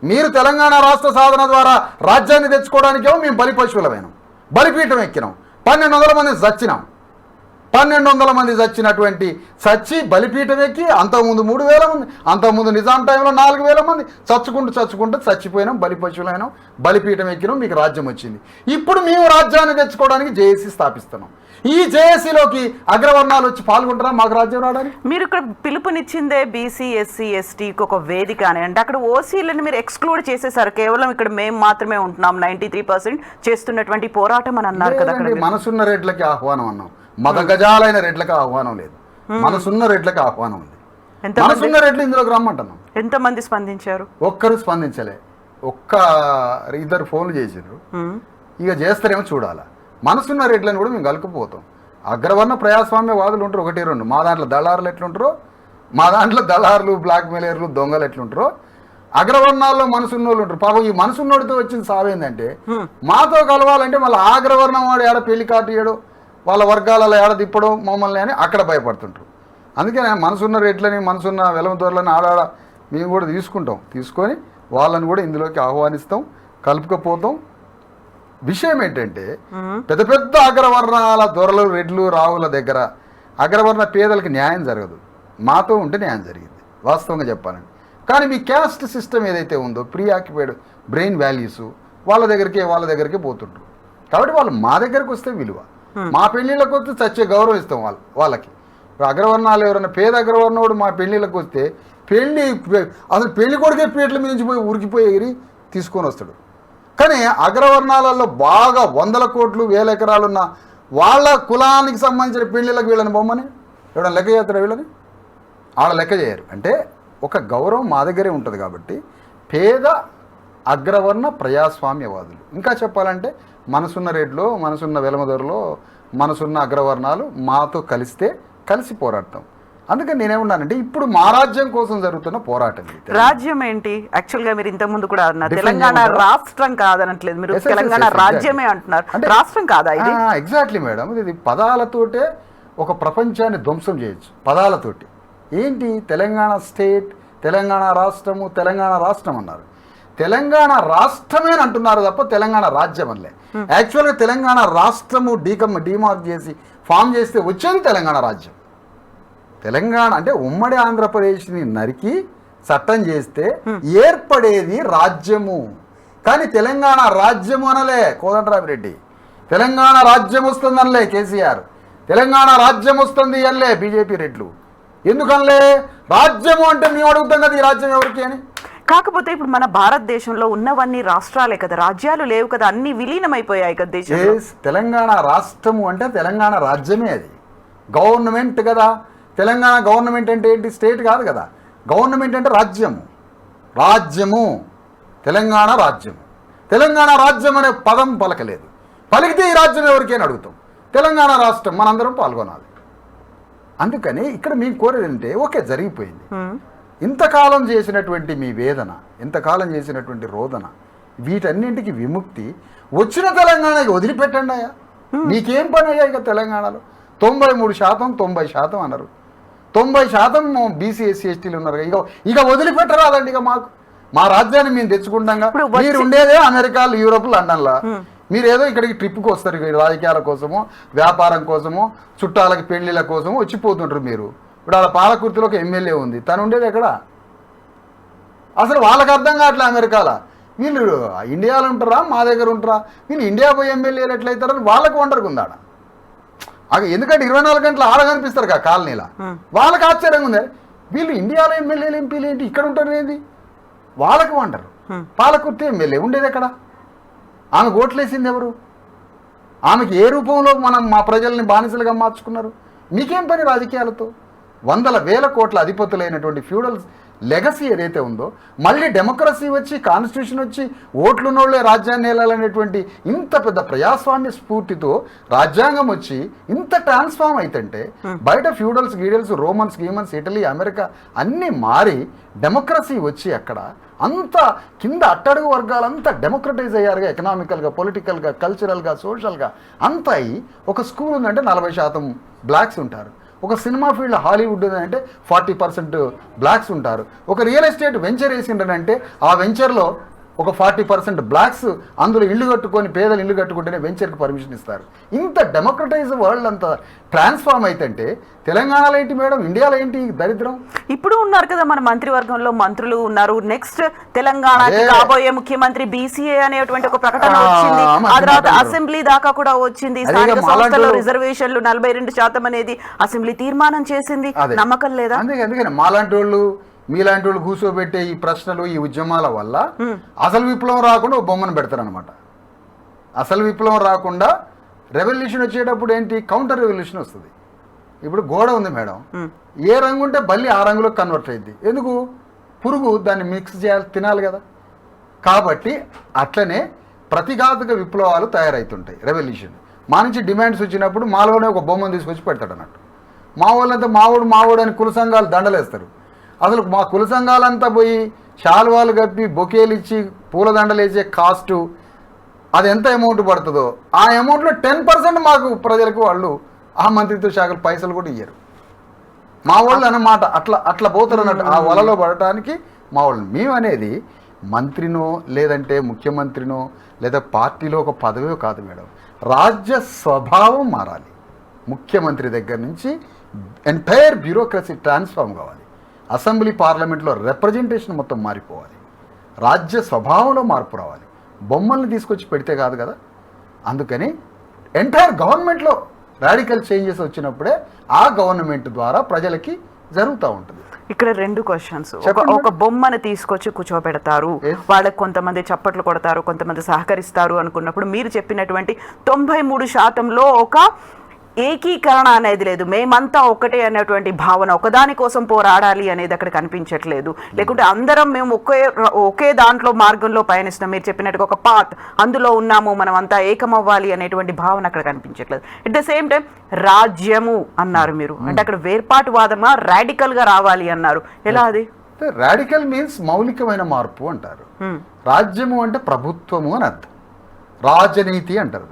మీరు తెలంగాణ రాష్ట్ర సాధన ద్వారా రాజ్యాన్ని తెచ్చుకోవడానికేమో మేము బలిపశువులమైనాం, బలిపీఠం ఎక్కినాం, 1200 మంది చచ్చినాం. 1200 మంది చచ్చినటువంటి బలిపీఠం ఎక్కి అంతకుముందు 3000 మంది, అంతకుముందు నిజాం టైంలో 4000 మంది చచ్చుకుంటూ చచ్చిపోయినాం, బలిపశువులైనాం, బలిపీఠం ఎక్కినాం, మీకు రాజ్యం వచ్చింది. ఇప్పుడు మేము రాజ్యాన్ని తెచ్చుకోవడానికి జేఏసీ స్థాపిస్తున్నాం. ఈ జేఏసీలోకి అగ్రవర్ణాలు వచ్చి పాల్గొంటారా మాకు రాజ్యం రావడానికి? మీరు ఇక్కడ పిలుపునిచ్చిందే బీసీ ఎస్సీ ఎస్టీకి ఒక వేదిక అని, అంటే అక్కడ ఓసీలను మీరు ఎక్స్క్లూడ్ చేసేసారు, కేవలం ఇక్కడ మేము మాత్రమే ఉంటున్నాం, 93% చేస్తున్నటువంటి పోరాటం అని అన్నారు కదా. మనసున్న రెడ్లకి ఆహ్వానం అన్నాం, మత గజాలైన రెడ్లకు ఆహ్వానం లేదు, మనసున్న రెడ్లకు ఆహ్వానం ఉంది. మనసున్న రెడ్లు ఇందులోకి రమ్మంటున్నాం. ఎంతమంది స్పందించారు? ఒక్కరు స్పందించలే, 2 ఫోన్లు చేసారు. ఇక చేస్తారేమో చూడాలా. మనసున్న రెడ్లను కూడా మేము కలుపుకుపోతాం. అగ్రవర్ణ ప్రజాస్వామ్యవాదులు ఉంటారు 1-2, మా దాంట్లో దళారులు ఎట్లుంటారో, మా దాంట్లో దళారులు, బ్లాక్ మెయిలర్లు, దొంగలు ఎట్లుంటారో అగ్రవర్ణాల్లో మనసున్న వాళ్ళు ఉంటారు. పాపం ఈ మనసున్నోడితో వచ్చిన సావేందంటే మాతో కలవాలంటే మళ్ళీ అగ్రవర్ణం వాడు ఏడ పెళ్లి కార్డు ఇయ్యడో, వాళ్ళ వర్గాలలో ఏడ తిప్పడం మమ్మల్ని అని అక్కడ భయపడుతుంటారు. అందుకే మనసున్న రెడ్లని, మనసున్న వెలమదొరలని ఆడాడ మేము కూడా తీసుకొని వాళ్ళని కూడా ఇందులోకి ఆహ్వానిస్తాం, కలుపుకపోతాం. విషయం ఏంటంటే పెద్ద పెద్ద అగ్రవర్ణాల దొరలు, రెడ్లు, రావుల దగ్గర అగ్రవర్ణ పేదలకు న్యాయం జరగదు, మాతో ఉంటే న్యాయం జరిగింది వాస్తవంగా చెప్పాలండి. కానీ మీ క్యాస్ట్ సిస్టమ్ ఏదైతే ఉందో, ప్రీ ఆక్యుపైడ్ బ్రెయిన్ వాల్యూస్ వాళ్ళ దగ్గరికే పోతుంటారు. కాబట్టి వాళ్ళు మా దగ్గరకు వస్తే విలువ, మా పెళ్ళిళ్ళకి వస్తే చచ్చే గౌరవం ఇస్తాం వాళ్ళకి. ఇప్పుడు అగ్రవర్ణాలు ఎవరైనా పేద అగ్రవర్ణోడు మా పెళ్ళిళ్ళకి వస్తే అసలు పెళ్లి కొడుకే పీటల మీద నుంచి పోయి ఉరికిపోయి ఎగిరి తీసుకొని వస్తాడు. కానీ అగ్రవర్ణాలలో బాగా 100 కోట్లు 1000 ఎకరాలు ఉన్న వాళ్ళ కులానికి సంబంధించిన పెళ్ళిళ్ళకి వీళ్ళని బొమ్మని ఎవడన్నా లెక్క చేస్తారా? వీళ్ళని వాళ్ళ లెక్క చేయరు. అంటే ఒక గౌరవం మా దగ్గరే ఉంటుంది. కాబట్టి పేద అగ్రవర్ణ ప్రజాస్వామ్యవాదులు, ఇంకా చెప్పాలంటే మనసున్న రెడ్లో, మనసున్న వెలమదొరలో, మనసున్న అగ్రవర్ణాలు మాతో కలిసి పోరాడతాం. అందుకని నేనేమన్నానంటే ఇప్పుడు మా రాజ్యం కోసం జరుగుతున్న పోరాటం ఇది. రాజ్యం ఏంటి? యాక్చువల్ గా మీరు ఇంత ముందు కూడా అన్నారు Define తెలంగాణ చేయమంటారా? రాష్ట్రం కాదనట్లేదు, మీరు Yes, yes, Telangana yes, yes, రాజ్యమే అంటున్నారు. రాష్ట్రం కాదా ఇది? ఎగ్జాక్ట్లీ మేడం, ఇది పదాలతోటే ఒక ప్రపంచాన్ని ధ్వంసం చేయొచ్చు పదాలతోటి. ఏంటి తెలంగాణ స్టేట్, తెలంగాణ రాష్ట్రము, తెలంగాణ రాష్ట్రం అన్నారు. తెలంగాణ రాష్ట్రమే అని అంటున్నారు తప్ప తెలంగాణ రాజ్యం అనలే. యాక్చువల్గా తెలంగాణ రాష్ట్రము డిమార్క్ చేసి ఫామ్ చేస్తే వచ్చేది తెలంగాణ రాజ్యం. తెలంగాణ అంటే ఉమ్మడి ఆంధ్రప్రదేశ్ని నరికి చట్టం చేస్తే ఏర్పడేది రాజ్యము. కానీ తెలంగాణ రాజ్యము అనలే కోదండరామిరెడ్డి, తెలంగాణ రాజ్యం వస్తుంది అనలే కేసీఆర్, తెలంగాణ రాజ్యం వస్తుంది అనలే బీజేపీ రెడ్లు. ఎందుకనలే? రాజ్యము అంటే మేము అడుగుతాం కదా ఈ రాజ్యం ఎవరికి అని. కాకపోతే ఇప్పుడు మన భారతదేశంలో ఉన్నవన్నీ రాష్ట్రాలే కదా, రాజ్యాలు లేవు కదా, అన్ని విలీనమైపోయాయి కదా దేశంలో. తెలంగాణ రాష్ట్రము అంటే తెలంగాణ రాజ్యమే, అది గవర్నమెంట్ కదా. తెలంగాణ గవర్నమెంట్ అంటే ఏంటి? స్టేట్ కాదు కదా. గవర్నమెంట్ అంటే రాజ్యము, రాజ్యము తెలంగాణ రాజ్యము. తెలంగాణ రాజ్యం అనే పదం పలకలేదు. పలికితే ఈ రాజ్యం ఎవరికైనా అడుగుతాం. తెలంగాణ రాష్ట్రం మనందరం పాల్గొనాలి. అందుకని ఇక్కడ మేము కోరేది అంటే ఓకే జరిగిపోయింది. ఇంతకాలం చేసినటువంటి మీ వేదన, ఇంతకాలం చేసినటువంటి రోదన, వీటన్నింటికి విముక్తి వచ్చిన తెలంగాణకి వదిలిపెట్టండి అయ్యా. మీకేం పని అయ్యా ఇక తెలంగాణలో? 93%, 90% అన్నారు. 90% బీసీ ఎస్సీ ఎస్టీలు ఉన్నారు. ఇక వదిలిపెట్టరాదండి ఇక మాకు. మా రాజ్యాన్ని మేము తెచ్చుకుంటాం. మీరు ఉండేదే అమెరికాలో, యూరోప్, లండన్లో. మీరు ఏదో ఇక్కడికి ట్రిప్కి వస్తారు, రాజకీయాల కోసమో, వ్యాపారం కోసమో, చుట్టాలకి పెళ్లిళ్ళ కోసమో వచ్చిపోతుంటారు. మీరు ఇప్పుడు వాళ్ళ పాలకుర్తిలో ఒక ఎమ్మెల్యే ఉంది, తను ఉండేది ఎక్కడ? అసలు వాళ్ళకి అర్థం కావట్లే. అమెరికాలో వీళ్ళు ఇండియాలో ఉంటారా, మా దగ్గర ఉంటారా? వీళ్ళు ఇండియా పోయి ఎమ్మెల్యేలు ఎట్లయితారని వాళ్ళకి వండర్గా ఉందాడ. ఎందుకంటే 24 గంటలు ఆడ కనిపిస్తారు కదా కాలనీలా. వాళ్ళకి ఆశ్చర్యంగా ఉంది, వీళ్ళు ఇండియాలో ఎమ్మెల్యేలు ఎంపీలు ఏంటి ఇక్కడ ఉంటారు ఏంది? వాళ్ళకి వండరు. పాలకుర్తి ఎమ్మెల్యే ఉండేది ఎక్కడ? ఆమె ఓట్లేసింది ఎవరు? ఆమెకి ఏ రూపంలో మా ప్రజల్ని బానిసలుగా మార్చుకున్నారు? మీకేం పని రాజకీయాలతో? 100,000 కోట్ల అధిపతులైనటువంటి ఫ్యూడల్స్ లెగసీ ఏదైతే ఉందో, మళ్ళీ డెమోక్రసీ వచ్చి, కాన్స్టిట్యూషన్ వచ్చి, ఓట్లున్నోళ్లే రాజ్యాన్ని ఏలాలనేటువంటి ఇంత పెద్ద ప్రజాస్వామ్య స్ఫూర్తితో రాజ్యాంగం వచ్చి ఇంత ట్రాన్స్ఫార్మ్ అయితంటే, బయట ఫ్యూడల్స్ గీడల్స్, రోమన్స్ గీమన్స్, ఇటలీ, అమెరికా అన్నీ మారి డెమోక్రసీ వచ్చి అక్కడ అంత కింద అట్టడుగు వర్గాలంతా డెమోక్రటైజ్ అయ్యారుగా, ఎకనామికల్గా, పొలిటికల్గా, కల్చరల్గా, సోషల్గా అంతా అయ్యి. ఒక స్కూల్ ఉందంటే 40% బ్లాక్స్ ఉంటారు. ఒక సినిమా ఫీల్డ్ హాలీవుడ్ అంటే 40% బ్లాక్స్ ఉంటారు. ఒక రియల్ ఎస్టేట్ వెంచర్ వేసిండ్రనంటే ఆ వెంచర్లో ఒక 40% బ్లాక్స్ అందులో ఇల్లు కట్టుకొని, పేదలు ఇల్లు కట్టుకుంటేనే వెంచర్కి పర్మిషన్ ఇస్తారు. ఇంత డెమోక్రటైజ్ వరల్డ్ అంతా ట్రాన్స్ఫార్మ్ అయితంటే తెలంగాణలో ఏంటి మేడం, ఇండియాలో ఏంటి దరిద్రం? ఇప్పుడు ఉన్నారు కదా మన మంత్రివర్గంలో మంత్రులు ఉన్నారు. నెక్స్ట్ తెలంగాణకి కాబోయే ముఖ్యమంత్రి బీసీఏ అనేటువంటి ఒక ప్రకటన వచ్చింది. ఆ తర్వాత అసెంబ్లీ దాకా కూడా వచ్చింది. స్థానిక సంస్థల్లో రిజర్వేషన్లు 42% అనేది అసెంబ్లీ తీర్మానం చేసింది. నమ్మకం లేదా? అందుకని మాలాంటి వాళ్ళు, మీలాంటి వాళ్ళు కూర్చోబెట్టే ఈ ప్రశ్నలు, ఈ ఉద్యమాల వల్ల అసలు విప్లవం రాకుండా ఒక బొమ్మను పెడతారనమాట. అసలు విప్లవం రాకుండా రెవల్యూషన్ వచ్చేటప్పుడు ఏంటి, కౌంటర్ రెవల్యూషన్ వస్తుంది. ఇప్పుడు గోడ ఉంది మేడం, ఏ రంగు ఉంటే బల్లి ఆ రంగులో కన్వర్ట్ అయింది. ఎందుకు? పురుగు దాన్ని మిక్స్ చేయాలి, తినాలి కదా. కాబట్టి అట్లనే ప్రతిఘాతుక విప్లవాలు తయారవుతుంటాయి. రెవల్యూషన్ మా నుంచి డిమాండ్స్ వచ్చినప్పుడు మాలోనే ఒక బొమ్మను తీసుకొచ్చి పెడతాడు అన్నట్టు. మా వాళ్ళంతా మావోడు అని కుల సంఘాలు దండలేస్తారు. అసలు మా కుల సంఘాలంతా పోయి శాలువాలు కప్పి, బొకేలు ఇచ్చి, పూలదండలు వేసే కాస్టు అది ఎంత అమౌంట్ పడుతుందో ఆ అమౌంట్లో 10% మాకు ప్రజలకు వాళ్ళు ఆ మంత్రిత్వ శాఖలు పైసలు కూడా ఇయ్యరు. మా వాళ్ళు అన్నమాట. అట్లా పోతారు అన్నట్టు ఆ వలలో పడటానికి మా వాళ్ళు. మేము అనేది మంత్రినో లేదంటే ముఖ్యమంత్రినో లేదా పార్టీలో ఒక పదవో కాదు మేడం, రాజ్య స్వభావం మారాలి. ముఖ్యమంత్రి దగ్గర నుంచి ఎంటైర్ బ్యూరోక్రసీ ట్రాన్స్ఫార్మ్ కావాలి. అసెంబ్లీ, పార్లమెంట్లో రిప్రజెంటేషన్ మొత్తం మారిపోవాలి. రాజ్య స్వభావంలో మార్పు రావాలి. బొమ్మల్ని తీసుకొచ్చి పెడితే కాదు కదా. అందుకని ఎంటైర్ గవర్నమెంట్లో రాడికల్ చేంజెస్ వచ్చినప్పుడే ఆ గవర్నమెంట్ ద్వారా ప్రజలకి జరుగుతూ ఉంటుంది. ఇక్కడ 2 క్వశ్చన్స్. ఒక బొమ్మను తీసుకొచ్చి కూర్చోబెడతారు, వాళ్ళకి కొంతమంది చప్పట్లు కొడతారు, కొంతమంది సహకరిస్తారు అనుకున్నప్పుడు మీరు చెప్పినటువంటి 93%లో ఒక ఏకీకరణ అనేది లేదు, మేమంతా ఒకటే అనేటువంటి భావన, ఒకదాని కోసం పోరాడాలి అనేది అక్కడ కనిపించట్లేదు. లేకుంటే అందరం మేము ఒకే దాంట్లో మార్గంలో పయనిస్తున్నాం, మీరు చెప్పినట్టుగా ఒక పాత్ అందులో ఉన్నాము, మనం అంతా ఏకమవ్వాలి అనేటువంటి భావన అక్కడ కనిపించట్లేదు. ఎట్ ద సేమ్ టైం రాజ్యము అన్నారు మీరు, అంటే అక్కడ వేర్పాటువాదమా రాడికల్ గా రావాలి అన్నారు, ఎలా అది? రాడికల్ మీన్స్ మౌలికమైన మార్పు అంటారు. రాజ్యము అంటే ప్రభుత్వము అని అర్థం, రాజనీతి అంటారు,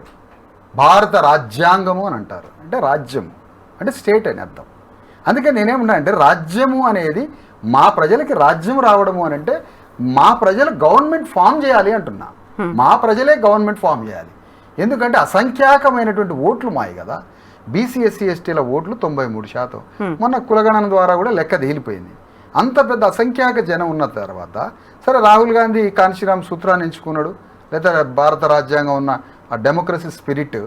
భారత రాజ్యాంగము అని అంటారు, అంటే రాజ్యము అంటే స్టేట్ అని అర్థం. అందుకే నేనేమన్నా అంటే రాజ్యము అనేది మా ప్రజలకి రాజ్యం రావడము అని అంటే మా ప్రజలు గవర్నమెంట్ ఫామ్ చేయాలి అంటున్నా, మా ప్రజలే గవర్నమెంట్ ఫామ్ చేయాలి. ఎందుకంటే అసంఖ్యాకమైనటువంటి ఓట్లు మాయి కదా, బీసీ ఎస్సీ ఎస్టీల ఓట్లు 93%. మొన్న కులగణన ద్వారా కూడా లెక్క తేలిపోయింది. అంత పెద్ద అసంఖ్యాక జనం ఉన్న తర్వాత సరే రాహుల్ గాంధీ కాన్షీరామ్ సూత్రాన్ని ఎంచుకున్నాడు, లేదా భారత రాజ్యాంగం ఉన్న ఆ డెమోక్రసీ స్పిరిట్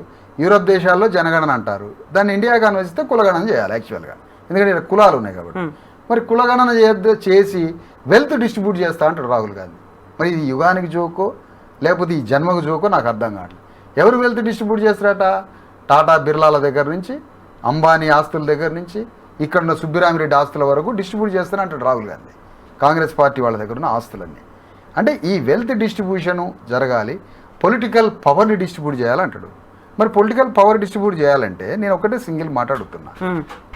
యూరోప్ దేశాల్లో జనగణన అంటారు, దాన్ని ఇండియా కన్వర్సిస్తే కులగణన చేయాలి యాక్చువల్గా, ఎందుకంటే ఇక్కడ కులాలు ఉన్నాయి కాబట్టి. మరి కులగణన చేసి వెల్త్ డిస్ట్రిబ్యూట్ చేస్తా అంటాడు రాహుల్ గాంధీ. మరి ఇది యుగానికి జోకో లేకపోతే ఈ జన్మకు జోకో నాకు అర్థం కావట్లేదు. ఎవరు వెల్త్ డిస్ట్రిబ్యూట్ చేస్తారట? టాటా బిర్లాల దగ్గర నుంచి, అంబానీ ఆస్తుల దగ్గర నుంచి, ఇక్కడ ఉన్న సుబ్బిరామిరెడ్డి ఆస్తుల వరకు డిస్ట్రిబ్యూట్ చేస్తానంటాడు రాహుల్ గాంధీ, కాంగ్రెస్ పార్టీ వాళ్ళ దగ్గర ఉన్న ఆస్తులన్నీ. అంటే ఈ వెల్త్ డిస్ట్రిబ్యూషను జరగాలి, పొలిటికల్ పవర్ని డిస్ట్రిబ్యూట్ చేయాలంటాడు. మరి పొలిటికల్ పవర్ డిస్ట్రిబ్యూట్ చేయాలంటే నేను ఒకటే సింగిల్ మాట్లాడుతున్నా,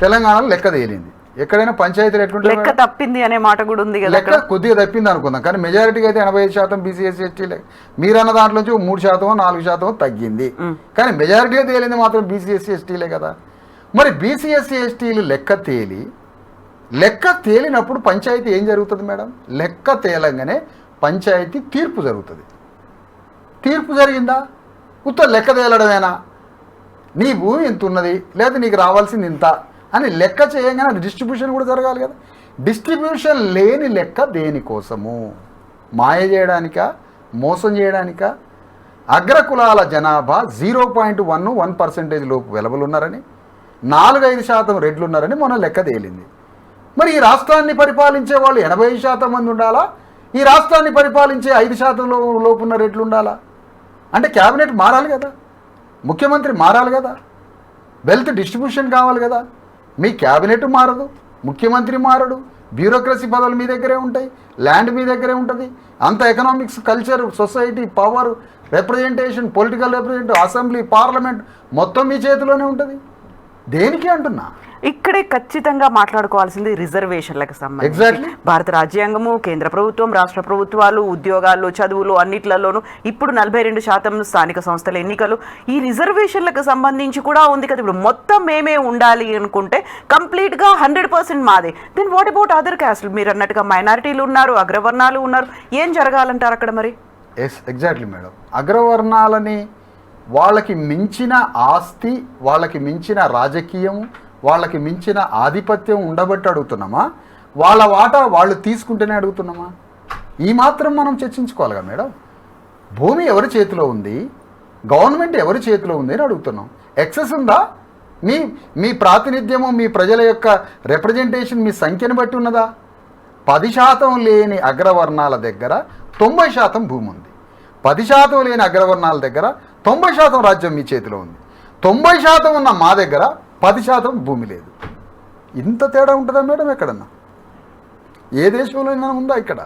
తెలంగాణలో లెక్క తేలింది, ఎక్కడైనా పంచాయతీలు ఎట్లుంటే లెక్క తప్పింది అనే మాట కూడా ఉంది కదా, లెక్క కొద్దిగా తప్పింది అనుకుందాం, కానీ మెజారిటీగా అయితే 85% బీసీ ఎస్సీ ఎస్టీ, మీరన్న దాంట్లో నుంచి 3% 4% తగ్గింది, కానీ మెజారిటీగా తేలింది మాత్రం బీసీ ఎస్సీ ఎస్టీలే కదా. మరి బీసీ ఎస్సీ ఎస్టీలు లెక్క తేలినప్పుడు పంచాయతీ ఏం జరుగుతుంది మేడం? లెక్క తేలంగానే పంచాయతీ తీర్పు జరుగుతుంది. తీర్పు జరిగిందా? ఉత్తర లెక్క తేలడమేనా? నీ భూమి ఇంత ఉన్నది, లేదా నీకు రావాల్సింది ఇంత అని లెక్క చేయగానే అది డిస్ట్రిబ్యూషన్ కూడా జరగాలి కదా. డిస్ట్రిబ్యూషన్ లేని లెక్క దేనికోసము? మాయ చేయడానికా, మోసం చేయడానికా? అగ్రకులాల జనాభా 0.1% లోపు వెలబలున్నారని, 4-5% రెడ్లు ఉన్నారని మొన్న లెక్క తేలింది. మరి ఈ రాష్ట్రాన్ని పరిపాలించే వాళ్ళు 85% మంది ఉండాలా? ఈ రాష్ట్రాన్ని పరిపాలించే 5% లోపు ఉన్న రెడ్లు ఉండాలా? అంటే క్యాబినెట్ మారాలి కదా, ముఖ్యమంత్రి మారాలి కదా, వెల్త్ డిస్ట్రిబ్యూషన్ కావాలి కదా. మీ క్యాబినెట్ మారదు, ముఖ్యమంత్రి మారడు, బ్యూరోక్రసీ పదవులు మీ దగ్గరే ఉంటాయి, ల్యాండ్ మీ దగ్గరే ఉంటుంది, అంత economics, culture, society, power, representation, political representative, assembly, parliament మొత్తం మీ చేతిలోనే ఉంటుంది. దేనికి అంటున్నా? ఇక్కడే ఖచ్చితంగా మాట్లాడుకోవాల్సింది రిజర్వేషన్లకు సంబంధించి. భారత రాజ్యాంగము, కేంద్ర ప్రభుత్వం, రాష్ట్ర ప్రభుత్వాలు, ఉద్యోగాలు, చదువులు అన్నిట్లలోనూ ఇప్పుడు 42% స్థానిక సంస్థల ఎన్నికలు, ఈ రిజర్వేషన్లకు సంబంధించి కూడా ఉంది కదా. ఇప్పుడు మొత్తం మేమే ఉండాలి అనుకుంటే కంప్లీట్గా 100% మాదే. దెన్ వాట్ అబౌట్ అదర్ క్యాస్ట్లు? మీరు అన్నట్టుగా మైనారిటీలు ఉన్నారు, అగ్రవర్ణాలు ఉన్నారు, ఏం జరగాలంటారు అక్కడ మరి? Yes, exactly madam. అగ్రవర్ణాలని వాళ్ళకి మించిన ఆస్తి, వాళ్ళకి మించిన రాజకీయం, వాళ్ళకి మించిన ఆధిపత్యం ఉండబట్టి అడుగుతున్నామా? వాళ్ళ వాటా వాళ్ళు తీసుకుంటేనే అడుగుతున్నామా? ఈ మాత్రం మనం చర్చించుకోవాలిగా మేడం. భూమి ఎవరి చేతిలో ఉంది, గవర్నమెంట్ ఎవరి చేతిలో ఉంది అని అడుగుతున్నాం. ఎక్సెస్ ఉందా? మీ ప్రాతినిధ్యము, మీ ప్రజల యొక్క రిప్రజెంటేషన్ మీ సంఖ్యను బట్టి ఉన్నదా? 10% లేని అగ్రవర్ణాల దగ్గర 90% భూమి ఉంది, 10% లేని అగ్రవర్ణాల దగ్గర 90% రాజ్యం మీ చేతిలో ఉంది, 90% ఉన్న మా దగ్గర 10% భూమి లేదు. ఇంత తేడా ఉంటుందా మేడం ఎక్కడన్నా? ఏ దేశంలో ఉందా ఇక్కడ?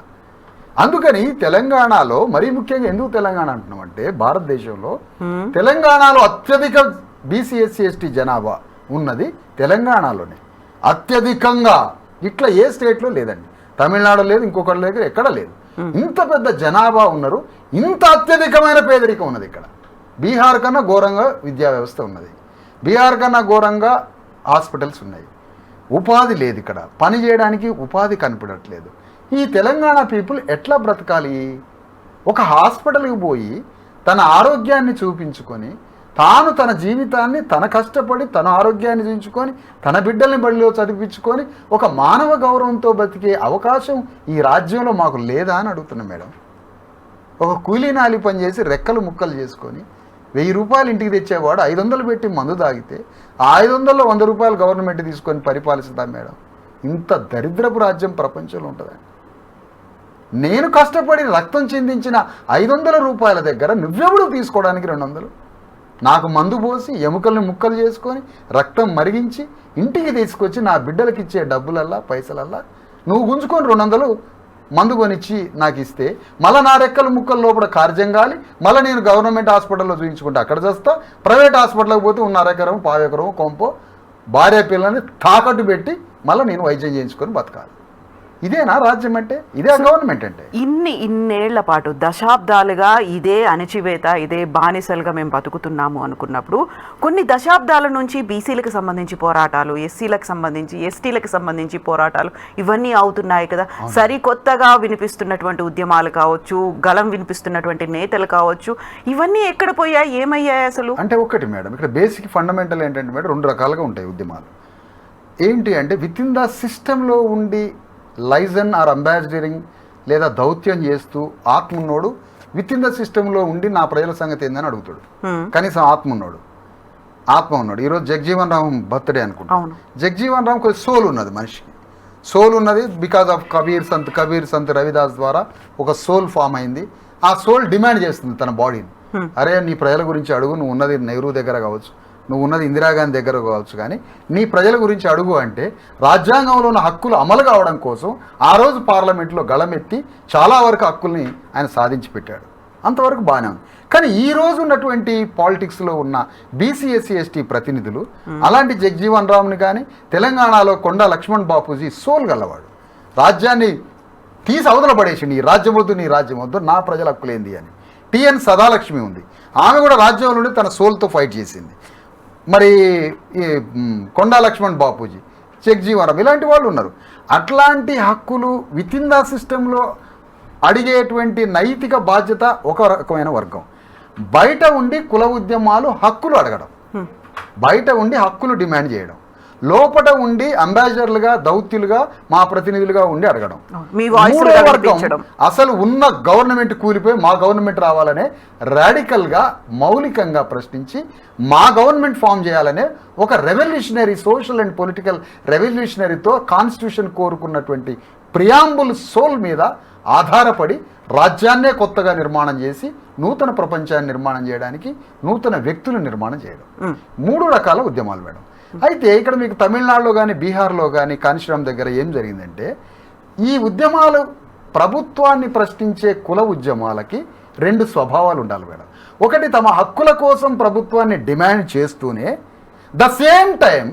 అందుకని తెలంగాణలో, మరీ ముఖ్యంగా ఎందుకు తెలంగాణ అంటున్నామంటే, భారతదేశంలో తెలంగాణలో అత్యధిక బీసీ ఎస్సీ ఎస్టీ జనాభా ఉన్నది తెలంగాణలోనే, అత్యధికంగా. ఇట్లా ఏ స్టేట్లో లేదండి, తమిళనాడు లేదు, ఇంకొకటి లేదు, ఎక్కడ లేదు. ఇంత పెద్ద జనాభా ఉన్నారు, ఇంత అత్యధికమైన పేదరికం ఉన్నది ఇక్కడ. బీహార్ కన్నా ఘోరంగా విద్యా వ్యవస్థ ఉన్నది, బీహార్ కన్నా ఘోరంగా హాస్పిటల్స్ ఉన్నాయి, ఉపాధి లేదు ఇక్కడ, పని చేయడానికి ఉపాధి కనపడట్లేదు. ఈ తెలంగాణ పీపుల్ ఎట్లా బ్రతకాలి? ఒక హాస్పిటల్కి పోయి తన ఆరోగ్యాన్ని చూపించుకొని, తాను తన జీవితాన్ని తన కష్టపడి తన ఆరోగ్యాన్ని చూపించుకొని, తన బిడ్డల్ని బడిలో చదివించుకొని ఒక మానవ గౌరవంతో బతికే అవకాశం ఈ రాజ్యంలో మాకు లేదా అని అడుగుతున్నాం మేడం. ఒక కూలీనాలి పని చేసి రెక్కలు ముక్కలు చేసుకొని 1000 రూపాయలు ఇంటికి తెచ్చేవాడు 500 పెట్టి మందు తాగితే ఆ 500లో 100 రూపాయలు గవర్నమెంట్ తీసుకొని పరిపాలిస్తుందా మేడం? ఇంత దరిద్రపు రాజ్యం ప్రపంచంలో ఉంటుందండి. నేను కష్టపడి రక్తం చిందించిన 500 రూపాయల దగ్గర నువ్వెవడు తీసుకోవడానికి 200? నాకు మందు పోసి ఎముకల్ని ముక్కలు చేసుకొని రక్తం మరిగించి ఇంటికి తీసుకొచ్చి నా బిడ్డలకి ఇచ్చే డబ్బులల్లా పైసలల్లా నువ్వు గుంజుకొని 200 మందు కొనిచ్చి నాకు ఇస్తే మళ్ళీ నా రెక్కలు ముక్కలు లోపల కార్యంగాలి మళ్ళీ నేను గవర్నమెంట్ హాస్పిటల్లో చూపించుకుంటే అక్కడ చేస్తా, ప్రైవేట్ హాస్పిటల్కి పోతే 1.5 ఎకరం 1/4 ఎకరం కొంపో భార్య పిల్లల్ని తాకట్టు పెట్టి మళ్ళీ నేను వైద్యం చేయించుకొని బతకాలి. ఇదేనా రాజ్యం అంటే? ఇదే గవర్నమెంట్ అంటే? ఇన్నేళ్ల పాటు దశాబ్దాలుగా ఇదే అణచివేత, ఇదే బానిసలుగా మేము బతుకుతున్నాము అనుకున్నప్పుడు కొన్ని దశాబ్దాల నుంచి బీసీలకు సంబంధించి పోరాటాలు, ఎస్సీలకు సంబంధించి, ఎస్టీలకు సంబంధించి పోరాటాలు ఇవన్నీ అవుతున్నాయి కదా. సరికొత్తగా వినిపిస్తున్నటువంటి ఉద్యమాలు కావచ్చు, గలం వినిపిస్తున్నటువంటి నేతలు కావచ్చు, ఇవన్నీ ఎక్కడ పోయాయి, ఏమయ్యాయి అసలు? అంటే ఒకటి మేడం, ఇక్కడ బేసిక్ ఫండమెంటల్ ఏంటంటే మేడం 2 రకాలుగా ఉంటాయి ఉద్యమాలు. ఏంటి అంటే విత్ ఇన్ ద సిస్టంలో ఉండి లైజన్ ఆర్ అంబాసిడరింగ్ లేదా దౌత్యం చేస్తూ ఆత్మ ఉన్నోడు విత్ ఇన్ ద సిస్టంలో ఉండి నా ప్రజల సంగతి ఏందని అడుగుతాడు. కనీసం ఆత్మ ఉన్నాడు. ఈరోజు జగజీవన్ రామ్ బర్త్డే అనుకుంటా. జగజీవన్ రామ్ కొంచెం సోల్ ఉన్నది, మనిషికి సోల్ ఉన్నది. బికాజ్ ఆఫ్ కబీర్ సంత్ రవిదాస్ ద్వారా ఒక సోల్ ఫామ్ అయింది. ఆ సోల్ డిమాండ్ చేస్తుంది తన బాడీని, అరే నీ ప్రజల గురించి అడుగు, నువ్వు ఉన్నది నెహ్రూ దగ్గర కావచ్చు, నువ్వు ఉన్నది ఇందిరాగాంధీ దగ్గర కావచ్చు, కానీ నీ ప్రజల గురించి అడుగు అంటే రాజ్యాంగంలో ఉన్న హక్కులు అమలు కావడం కోసం ఆ రోజు పార్లమెంట్లో గళమెత్తి చాలా వరకు హక్కుల్ని ఆయన సాధించి పెట్టాడు. అంతవరకు బాగానే ఉంది. కానీ ఈ రోజు ఉన్నటువంటి పాలిటిక్స్లో ఉన్న బీసీ ఎస్సీ ఎస్టీ ప్రతినిధులు అలాంటి జగజీవన్ రామ్ని కానీ, తెలంగాణలో కొండా లక్ష్మణ్ బాపూజీ సోల్ గల్లవాడు, రాజ్యాన్ని తీసి అవతల పడేసిండి, ఈ రాజ్యం వద్దు, నీ రాజ్యం వద్దు, నా ప్రజల హక్కులేంది అని. టిఎన్ సదాలక్ష్మి ఉంది, ఆమె కూడా రాజ్యం నుండి తన సోల్తో ఫైట్ చేసింది. మరి ఈ కొండా లక్ష్మణ్ బాపూజీ, జగజీవన్ రామ్ ఇలాంటి వాళ్ళు ఉన్నారు. అట్లాంటి హక్కులు విత్ ఇన్ ద సిస్టంలో అడిగేటువంటి నైతిక బాధ్యత ఒక రకమైన వర్గం. బయట ఉండి కుల ఉద్యమాలు హక్కులు అడగడం, బయట ఉండి హక్కులు డిమాండ్ చేయడం, లోపట ఉండి అంబాసిడర్లుగా దౌత్యులుగా మా ప్రతినిధులుగా ఉండి అడగడం. మూడో వర్గం అసలు ఉన్న గవర్నమెంట్ కూలిపోయి మా గవర్నమెంట్ రావాలనే రాడికల్గా మౌలికంగా ప్రశ్నించి మా గవర్నమెంట్ ఫామ్ చేయాలనే ఒక రెవల్యూషనరీ సోషల్ అండ్ పొలిటికల్ రెవల్యూషనరీతో కాన్స్టిట్యూషన్ కోరుకున్నటువంటి ప్రియాంబుల్ సోల్ మీద ఆధారపడి రాజ్యాన్నే కొత్తగా నిర్మాణం చేసి నూతన ప్రపంచాన్ని నిర్మాణం చేయడానికి నూతన వ్యక్తులు నిర్మాణం చేయడం. 3 రకాల ఉద్యమాలు మేడం. అయితే ఇక్కడ మీకు తమిళనాడులో కానీ బీహార్లో కానీ కాంశీరామ్ దగ్గర ఏం జరిగిందంటే, ఈ ఉద్యమాలు ప్రభుత్వాన్ని ప్రశ్నించే కుల ఉద్యమాలకి 2 స్వభావాలు ఉండాలి మేడం. ఒకటి, తమ హక్కుల కోసం ప్రభుత్వాన్ని డిమాండ్ చేస్తూనే ద సేమ్ టైం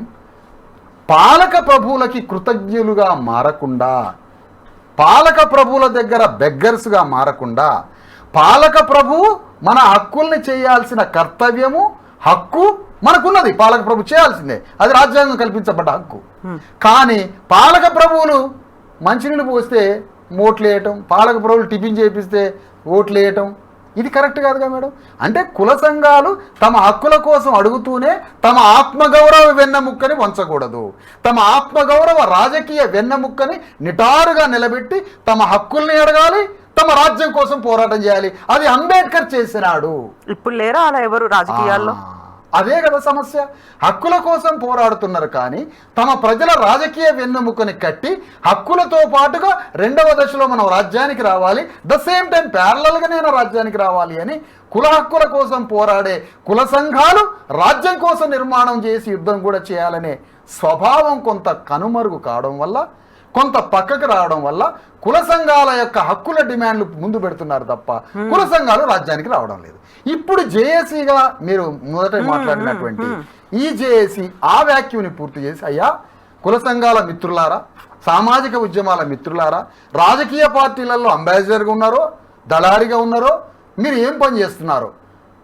పాలక ప్రభువులకి కృతజ్ఞులుగా మారకుండా, పాలక ప్రభువుల దగ్గర బెగ్గర్స్గా మారకుండా, పాలక ప్రభువు మన హక్కుల్ని చేయాల్సిన కర్తవ్యము హక్కు మనకున్నది, పాలక ప్రభు చేయాల్సిందే, అది రాజ్యాంగం కల్పించబడ్డ హక్కు. కానీ పాలక ప్రభువులు మంచినీళ్ళు పోస్తే ఓట్లు వేయటం, పాలక ప్రభువులు టిఫిన్ చేపిస్తే ఓట్లు వేయటం, ఇది కరెక్ట్ కాదుగా మేడం. అంటే కుల సంఘాలు తమ హక్కుల కోసం అడుగుతూనే తమ ఆత్మగౌరవ వెన్నెముక్కని వంచకూడదు, తమ ఆత్మగౌరవ రాజకీయ వెన్నెముక్కని నిటారుగా నిలబెట్టి తమ హక్కుల్ని అడగాలి, తమ రాజ్యం కోసం పోరాటం చేయాలి. అది అంబేద్కర్ చేసినాడు. ఇప్పుడు లేరా అలా ఎవరు రాజకీయాల్లో? అదే కదా సమస్య. హక్కుల కోసం పోరాడుతున్నారు కానీ తమ ప్రజల రాజకీయ వెన్నెముకని కట్టి హక్కులతో పాటుగా 2వ దశలో మనం రాజ్యానికి రావాలి, ద సేమ్ టైం ప్యారలల్గా నేను రాజ్యానికి రావాలి అని కుల హక్కుల కోసం పోరాడే కుల సంఘాలు రాజ్యం కోసం నిర్మాణం చేసి యుద్ధం కూడా చేయాలనే స్వభావం కొంత కనుమరుగు కావడం వల్ల, కొంత పక్కకు రావడం వల్ల కుల సంఘాల యొక్క హక్కుల డిమాండ్లు ముందు పెడుతున్నారు తప్ప కుల సంఘాలు రాజ్యానికి రావడం లేదు. ఇప్పుడు జేఏసీగా మీరు మొదట మాట్లాడినటువంటి ఈ జేఏసీ ఆ వ్యాక్యూని పూర్తి చేసి, అయ్యా కుల సంఘాల మిత్రులారా, సామాజిక ఉద్యమాల మిత్రులారా, రాజకీయ పార్టీలలో అంబాసిడర్గా ఉన్నారో దళారిగా ఉన్నారో మీరు ఏం పని చేస్తున్నారో,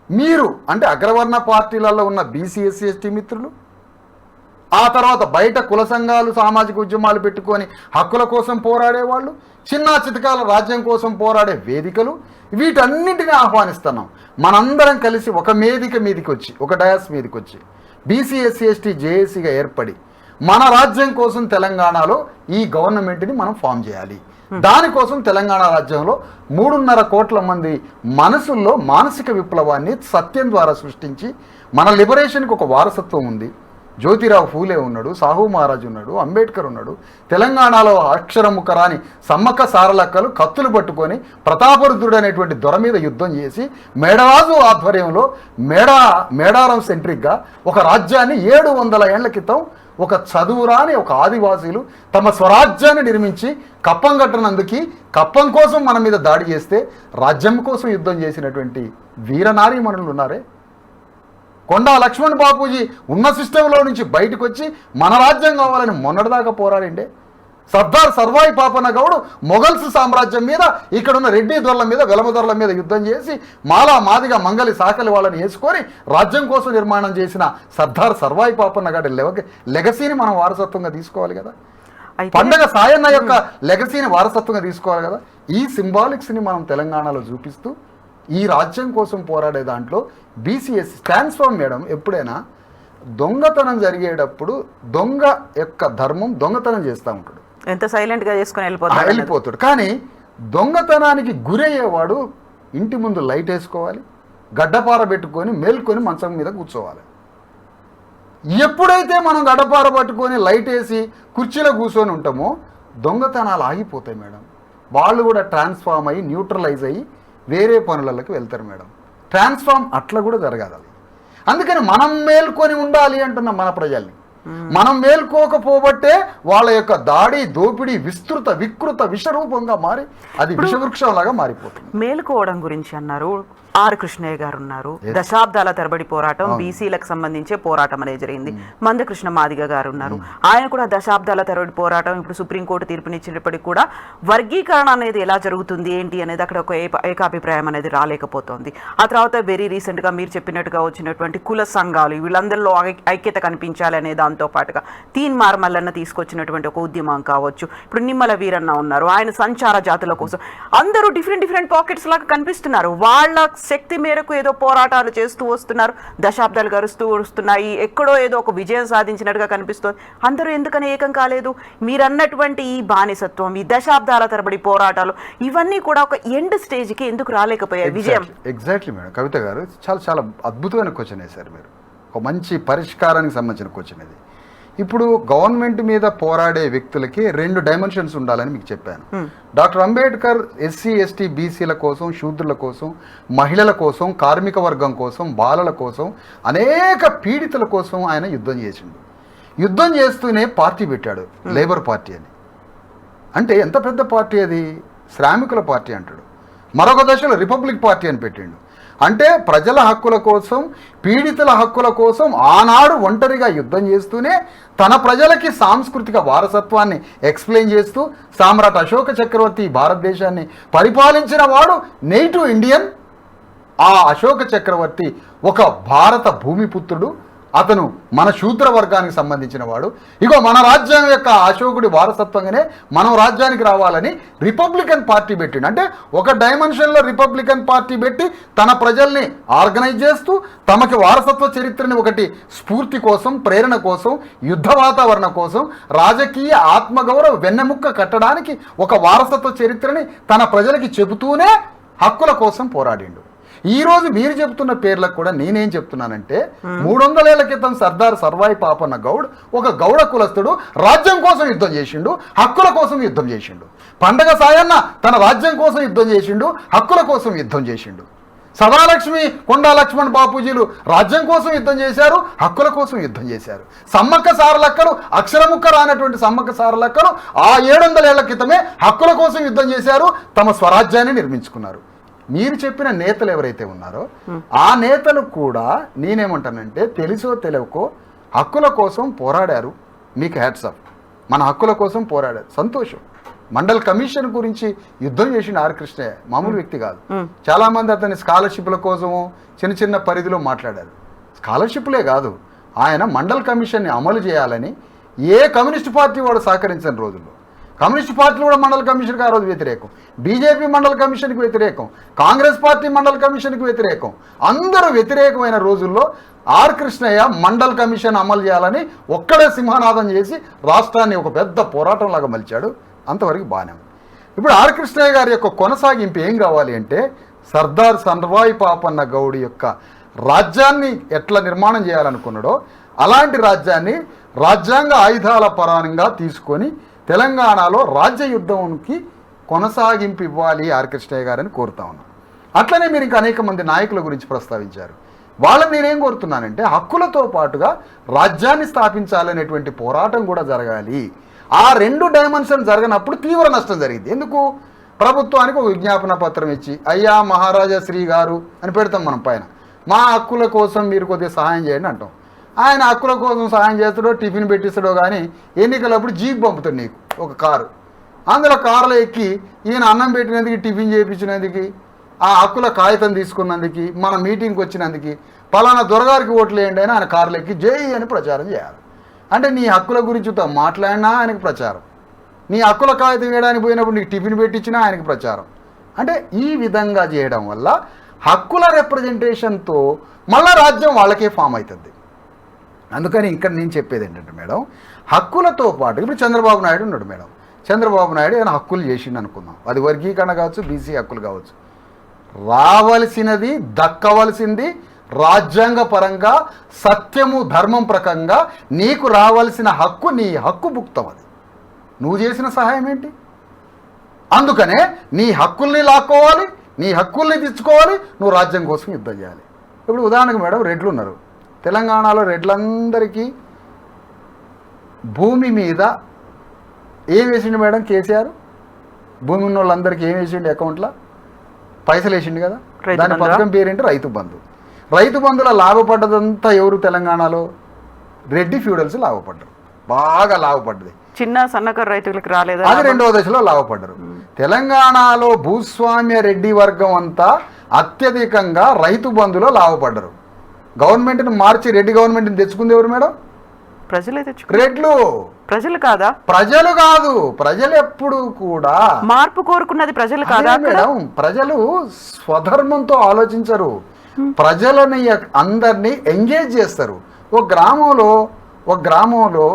మీరు అంటే అగ్రవర్ణ పార్టీలలో ఉన్న బీసీ ఎస్సీ ఎస్టీ మిత్రులు, ఆ తర్వాత బయట కుల సంఘాలు సామాజిక ఉద్యమాలు పెట్టుకొని హక్కుల కోసం పోరాడేవాళ్ళు, చిన్న చితకాల రాజ్యం కోసం పోరాడే వేదికలు, వీటన్నింటినీ ఆహ్వానిస్తున్నాం. మనందరం కలిసి ఒక మీదికి వచ్చి, ఒక డయాస్ మీదకి వచ్చి బీసీ ఎస్సీ ఎస్టీ జేఏసీగా ఏర్పడి మన రాజ్యం కోసం తెలంగాణలో ఈ గవర్నమెంట్ని మనం ఫామ్ చేయాలి. దానికోసం తెలంగాణ రాజ్యంలో 3.5 కోట్ల మంది మనసుల్లో మానసిక విప్లవాన్ని సత్యం ద్వారా సృష్టించి మన లిబరేషన్కి ఒక వారసత్వం ఉంది. జ్యోతిరావు ఫూలే ఉన్నాడు, సాహు మహారాజ్ ఉన్నాడు, అంబేద్కర్ ఉన్నాడు. తెలంగాణలో అక్షరముఖ రాని సమ్మక్క సారలక్కలు కత్తులు పట్టుకొని ప్రతాపరుద్రుడు అనేటువంటి దొర మీద యుద్ధం చేసి మేడరాజు ఆధ్వర్యంలో మేడారం సెంట్రిక్గా ఒక రాజ్యాన్ని 700 ఏళ్ల క్రితం ఒక చదువురాని ఒక ఆదివాసీలు తమ స్వరాజ్యాన్ని నిర్మించి కప్పం కట్టనందుకు కప్పం కోసం మన మీద దాడి చేస్తే రాజ్యం కోసం యుద్ధం చేసినటువంటి వీరనారీమణులు ఉన్నారే. కొండా లక్ష్మణ్ బాపూజీ ఉన్న సిస్టంలో నుంచి బయటకు వచ్చి మన రాజ్యం కావాలని మొన్నటిదాకా పోరాడిండే. సర్దార్ సర్వాయి పాపన్న గౌడు మొఘల్స్ సామ్రాజ్యం మీద ఇక్కడున్న రెడ్డి దొరల మీద వెలమ దొరల మీద యుద్ధం చేసి మాలా మాదిగా మంగలి సాకలి వాళ్ళని వేసుకొని రాజ్యం కోసం నిర్మాణం చేసిన సర్దార్ సర్వాయి పాపన్న గారి లెగసీని మనం వారసత్వంగా తీసుకోవాలి కదా. పండగ సాయన్న యొక్క లెగసీని వారసత్వంగా తీసుకోవాలి కదా. ఈ సింబాలిక్స్ని మనం తెలంగాణలో చూపిస్తూ ఈ రాజ్యం కోసం పోరాడే దాంట్లో బీసీఎస్ స్టాండ్స్ ఫర్ మేడం ఎప్పుడైనా దొంగతనం జరిగేటప్పుడు దొంగ యొక్క ధర్మం దొంగతనం చేస్తూ ఉంటాడు, ఎంత సైలెంట్గా చేసుకొని వెళ్ళిపోతాడు. కానీ దొంగతనానికి గురయ్యేవాడు ఇంటి ముందు లైట్ వేసుకోవాలి, గడ్డపార పెట్టుకొని మేల్కొని మంచం మీద కూర్చోవాలి. ఎప్పుడైతే మనం గడ్డపార పట్టుకొని లైట్ వేసి కుర్చీలో కూర్చొని ఉంటామో దొంగతనాలు ఆగిపోతాయి మేడం. వాళ్ళు కూడా ట్రాన్స్ఫార్మ్ అయ్యి న్యూట్రలైజ్ అయ్యి వేరే పనులకి వెళ్తారు మేడం. ట్రాన్స్ఫార్మ్ అట్లా కూడా జరగాలి. అందుకని మనం మేల్కొని ఉండాలి అంటున్నాం మన ప్రజల్ని. మనం మేల్కోకపోబట్టే వాళ్ళ యొక్క దాడి దోపిడీ విస్తృత వికృత విషరూపంగా మారి అది విషవృక్షంలాగా మారిపోతుంది. మేల్కోవడం గురించి అన్నారు. ఆర్ కృష్ణయ్య గారు ఉన్నారు. దశాబ్దాల తరబడి పోరాటం, బీసీలకు సంబంధించే పోరాటం అనేది జరిగింది. మందకృష్ణ మాదిగ గారు ఉన్నారు. ఆయన కూడా దశాబ్దాల తరబడి పోరాటం, ఇప్పుడు సుప్రీంకోర్టు తీర్పునిచ్చినప్పటికీ కూడా వర్గీకరణ అనేది ఎలా జరుగుతుంది ఏంటి అనేది అక్కడ ఒక ఏకాభిప్రాయం అనేది రాలేకపోతుంది. ఆ తర్వాత వెరీ రీసెంట్గా మీరు చెప్పినట్టుగా వచ్చినటువంటి కుల సంఘాలు వీళ్ళందరిలో ఐక్యత కనిపించాలి అనే దాంతో పాటుగా తీన్ మార్మల్లన్న తీసుకొచ్చినటువంటి ఒక ఉద్యమం కావచ్చు. ఇప్పుడు నిమ్మల వీరన్న ఉన్నారు, ఆయన సంచార జాతుల కోసం అందరూ డిఫరెంట్ పాకెట్స్ లాగా కనిపిస్తున్నారు. వాళ్ళ శక్తి మేరకు ఏదో పోరాటాలు చేస్తూ వస్తున్నారు, దశాబ్దాలు గడుస్తూ వస్తున్నాయి, ఎక్కడో ఏదో ఒక విజయం సాధించినట్టుగా కనిపిస్తుంది. అందరూ ఎందుకని ఏకం కాలేదు? మీరన్నటువంటి ఈ బానిసత్వం, ఈ దశాబ్దాల తరబడి పోరాటాలు ఇవన్నీ కూడా ఒక ఎండ్ స్టేజ్కి ఎందుకు రాలేకపోయాయి? విజయం ఎగ్జాక్ట్లీ మేడం. కవిత గారు చాలా అద్భుతమైన క్వశ్చన్ వేశారు మీరు. ఒక మంచి పరిష్కారానికి సంబంధించిన క్వశ్చన్ ఇది. ఇప్పుడు గవర్నమెంట్ మీద పోరాడే వ్యక్తులకి 2 డైమెన్షన్స్ ఉండాలని మీకు చెప్పాను. డాక్టర్ అంబేద్కర్ ఎస్సీ ఎస్టీ బీసీల కోసం, శూద్రుల కోసం, మహిళల కోసం, కార్మిక వర్గం కోసం, బాలల కోసం, అనేక పీడితుల కోసం ఆయన యుద్ధం చేసిండు. యుద్ధం చేస్తూనే పార్టీ పెట్టాడు, లేబర్ పార్టీ అని. అంటే ఎంత పెద్ద పార్టీ అది? శ్రామికుల పార్టీ అంటాడు. మరొక దశలో రిపబ్లిక్ పార్టీ అని పెట్టిండు. అంటే ప్రజల హక్కుల కోసం, పీడితుల హక్కుల కోసం ఆనాడు ఒంటరిగా యుద్ధం చేస్తూనే తన ప్రజలకి సాంస్కృతిక వారసత్వాన్ని ఎక్స్ప్లెయిన్ చేస్తూ సామ్రాట్ అశోక చక్రవర్తి భారతదేశాన్ని పరిపాలించిన వాడు నేటివ్ ఇండియన్. ఆ అశోక చక్రవర్తి ఒక భారత భూమిపుత్రుడు. అతను మన శూద్ర వర్గానికి సంబంధించిన వాడు. ఇగో మన రాజ్యం యొక్క అశోకుడి వారసత్వంగానే మనం రాజ్యానికి రావాలని రిపబ్లికన్ పార్టీ పెట్టిండు. అంటే ఒక డైమెన్షన్లో రిపబ్లికన్ పార్టీ పెట్టి తన ప్రజల్ని ఆర్గనైజ్ చేస్తూ తమకి వారసత్వ చరిత్రని ఒకటి స్ఫూర్తి కోసం, ప్రేరణ కోసం, యుద్ధ వాతావరణం కోసం, రాజకీయ ఆత్మగౌరవ వెన్నెముక్క కట్టడానికి ఒక వారసత్వ చరిత్రని తన ప్రజలకి చెబుతూనే హక్కుల కోసం పోరాడిండు. ఈ రోజు మీరు చెప్తున్న పేర్లకు కూడా నేనేం చెప్తున్నానంటే 300 ఏళ్ల క్రితం సర్దార్ సర్వాయి పాపన్న గౌడ్ ఒక గౌడ కులస్తుడు రాజ్యం కోసం యుద్ధం చేసిండు, హక్కుల కోసం యుద్ధం చేసిండు. పండగ సాయన్న తన రాజ్యం కోసం యుద్ధం చేసిండు, హక్కుల కోసం యుద్ధం చేసిండు. సదాలక్ష్మి, కొండా లక్ష్మణ్ బాపూజీలు రాజ్యం కోసం యుద్ధం చేశారు, హక్కుల కోసం యుద్ధం చేశారు. సమ్మక్క సారలక్కలు, అక్షరముక్క రానటువంటి సమ్మక్క సారలక్కలు ఆ 700 ఏళ్ల క్రితమే హక్కుల కోసం యుద్ధం చేశారు, తమ స్వరాజ్యాన్ని నిర్మించుకున్నారు. మీరు చెప్పిన నేతలు ఎవరైతే ఉన్నారో ఆ నేతలు కూడా నేనేమంటానంటే తెలుసో తెలియకో హక్కుల కోసం పోరాడారు. మీకు హ్యాట్స్ ఆఫ్. మన హక్కుల కోసం పోరాడారు, సంతోషం. మండల్ కమిషన్ గురించి యుద్ధం చేసిన ఆర్ కృష్ణయ్య మామూలు వ్యక్తి కాదు. చాలామంది అతని స్కాలర్షిప్ల కోసము చిన్న పరిధిలో మాట్లాడారు. స్కాలర్షిప్లే కాదు, ఆయన మండల్ కమిషన్ని అమలు చేయాలని ఏ కమ్యూనిస్ట్ పార్టీ వాడు సహకరించిన రోజుల్లో కమ్యూనిస్ట్ పార్టీలు కూడా మండల కమిషన్కి ఆ రోజు వ్యతిరేకం, బీజేపీ మండల కమిషన్కి వ్యతిరేకం, కాంగ్రెస్ పార్టీ మండల కమిషన్కి వ్యతిరేకం, అందరూ వ్యతిరేకమైన రోజుల్లో ఆర్ కృష్ణయ్య మండల్ కమిషన్ అమలు చేయాలని ఒక్కడే సింహనాదం చేసి రాష్ట్రాన్ని ఒక పెద్ద పోరాటంలాగా మలిచాడు. అంతవరకు బాగానే ఉంది. ఇప్పుడు ఆర్ కృష్ణయ్య గారి యొక్క కొనసాగింపు ఏం కావాలి అంటే సర్దార్ సర్వాయి పాపన్న గౌడ్ యొక్క రాజ్యాన్ని ఎట్లా నిర్మాణం చేయాలనుకున్నాడో అలాంటి రాజ్యాన్ని రాజ్యాంగ ఆయుధాల పరంగా తీసుకొని తెలంగాణలో రాజ్య యుద్ధంకి కొనసాగింపు ఇవ్వాలి ఆర్ కృష్ణయ్య గారని కోరుతా ఉన్నాను. అట్లనే మీరు ఇంకా అనేక మంది నాయకుల గురించి ప్రస్తావించారు. వాళ్ళని నేనేం కోరుతున్నానంటే హక్కులతో పాటుగా రాజ్యాన్ని స్థాపించాలనేటువంటి పోరాటం కూడా జరగాలి. ఆ రెండు డైమెన్షన్ జరగనప్పుడు తీవ్ర నష్టం జరిగింది. ఎందుకు? ప్రభుత్వానికి ఒక విజ్ఞాపన పత్రం ఇచ్చి అయ్యా మహారాజా శ్రీ గారు అని పెడతాం మనం పైన, మా హక్కుల కోసం మీరు కొద్దిగా సహాయం చేయండి అంటాం. ఆయన హక్కుల కోసం సహాయం చేస్తాడో టిఫిన్ పెట్టిస్తాడో కానీ ఎన్నికలప్పుడు జీప్ పంపుతాడు నీకు ఒక కారు. అందులో కారులో ఎక్కి ఈయన అన్నం పెట్టినందుకు, టిఫిన్ చేయించినందుకు, ఆ హక్కుల కాగితం తీసుకున్నందుకు, మన మీటింగ్కి వచ్చినందుకు పలానా దొరగారికి ఓట్లు వేయండి అని ఆయన కారులో ఎక్కి జై అని ప్రచారం చేయాలి. అంటే నీ హక్కుల గురించి మాట్లాడినా ఆయనకు ప్రచారం, నీ హక్కుల కాగితం వేయడానికి పోయినప్పుడు నీకు టిఫిన్ పెట్టించినా ఆయనకు ప్రచారం. అంటే ఈ విధంగా చేయడం వల్ల హక్కుల రిప్రజెంటేషన్తో మళ్ళా రాజ్యం వాళ్ళకే ఫామ్ అవుతుంది. అందుకని ఇక్కడ నేను చెప్పేది ఏంటంటే మేడం, హక్కులతో పాటు ఇప్పుడు చంద్రబాబు నాయుడు ఉన్నాడు మేడం. చంద్రబాబు నాయుడు ఆయన హక్కులు చేసిండు అనుకుందాం, అది వర్గీకరణ కావచ్చు, బీసీ హక్కులు కావచ్చు. రావలసినది దక్కవలసింది రాజ్యాంగ పరంగా సత్యము ధర్మం ప్రకంగా నీకు రావాల్సిన హక్కు నీ హక్కు భుక్తం. అది నువ్వు చేసిన సహాయం ఏంటి? అందుకనే నీ హక్కుల్ని లాక్కోవాలి, నీ హక్కుల్ని తెచ్చుకోవాలి, నువ్వు రాజ్యం కోసం యుద్ధం చేయాలి. ఇప్పుడు ఉదాహరణకు మేడం రెడ్లు ఉన్నారు తెలంగాణలో. రెడ్లందరికీ భూమి మీద ఏం వేసిండు మేడం కేసీఆర్? భూమి ఉన్న వాళ్ళందరికీ ఏం వేసిండు? అకౌంట్లో పైసలు వేసిండు కదా. దాని పథకం పేరేంటి? రైతు బంధు. రైతు బంధులో లాభపడ్డదంతా ఎవరు? తెలంగాణలో రెడ్డి ఫ్యూడల్స్ లాభపడ్డారు, బాగా లాభపడ్డది. చిన్న సన్నకారు రైతులకు రాలేదు, అది రెండవ దశలో లాభపడ్డారు. తెలంగాణలో భూస్వామ్య రెడ్డి వర్గం అంతా అత్యధికంగా రైతు బంధులో లాభపడ్డారు. గవర్నమెంట్ని మార్చి రెడ్డి గవర్నమెంట్ని తెచ్చుకుంది ఎవరు మేడం? ప్రజలే తెచ్చుకున్నారు. రెడ్లు. ప్రజలు కాదా? ప్రజలు కాదు, ప్రజలు ఎప్పుడు కూడా మార్పు కోరుకున్నది ప్రజలు కాదా మేడం? ప్రజలు స్వధర్మంతో ఆలోచించరు, ప్రజలని అందరినీ ఎంగేజ్ చేస్తారు. ఒక గ్రామంలో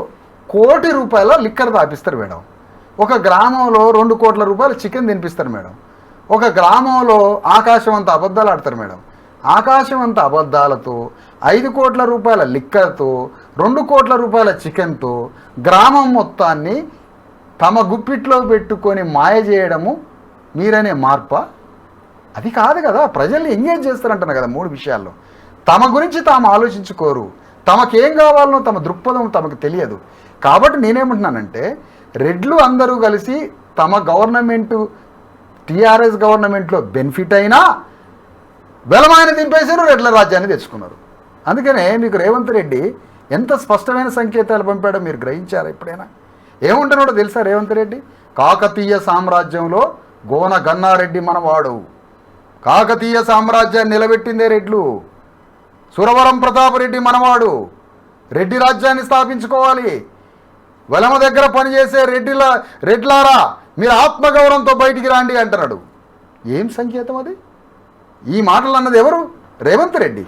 కోటి రూపాయల లిక్కర్ తాపిస్తారు మేడం. ఒక గ్రామంలో 2 కోట్ల రూపాయల చికెన్ తినిపిస్తారు మేడం. ఒక గ్రామంలో ఆకాశం అంత అబద్ధాలు ఆడతారు మేడం. ఆకాశం అంత అబద్ధాలతో 5 కోట్ల రూపాయల లిక్కర్తో 2 కోట్ల రూపాయల చికెన్తో గ్రామం మొత్తాన్ని తమ గుప్పిట్లో పెట్టుకొని మాయ చేయడము మీరనే మార్ప? అది కాదు కదా. ప్రజల్ని ఎంగేజ్ చేస్తారంటున్నా కదా 3 విషయాల్లో. తమ గురించి తాము ఆలోచించుకోరు, తమకేం కావాలనో తమ దృక్పథం తమకు తెలియదు. కాబట్టి నేనేమంటున్నానంటే రెడ్లు అందరూ కలిసి తమ గవర్నమెంటు టీఆర్ఎస్ గవర్నమెంట్లో బెనిఫిట్ అయినా వెలమాయన దింపేశారు, రెడ్ల రాజ్యాన్ని తెచ్చుకున్నారు. అందుకనే మీకు రేవంత్ రెడ్డి ఎంత స్పష్టమైన సంకేతాలు పంపాడో మీరు గ్రహించారా ఎప్పుడైనా? ఏముంటున్నాడో తెలుసా రేవంత్ రెడ్డి? కాకతీయ సామ్రాజ్యంలో గోన గన్నారెడ్డి మనవాడు, కాకతీయ సామ్రాజ్యాన్ని నిలబెట్టిందే రెడ్లు, సురవరం ప్రతాపరెడ్డి మనవాడు, రెడ్డి రాజ్యాన్ని స్థాపించుకోవాలి, వెలమ దగ్గర పనిచేసే రెడ్లారా మీరు ఆత్మగౌరవంతో బయటికి రాండి అంటున్నాడు. ఏం సంకేతం అది? ఈ మాటలు అన్నది ఎవరు? రేవంత్ రెడ్డి.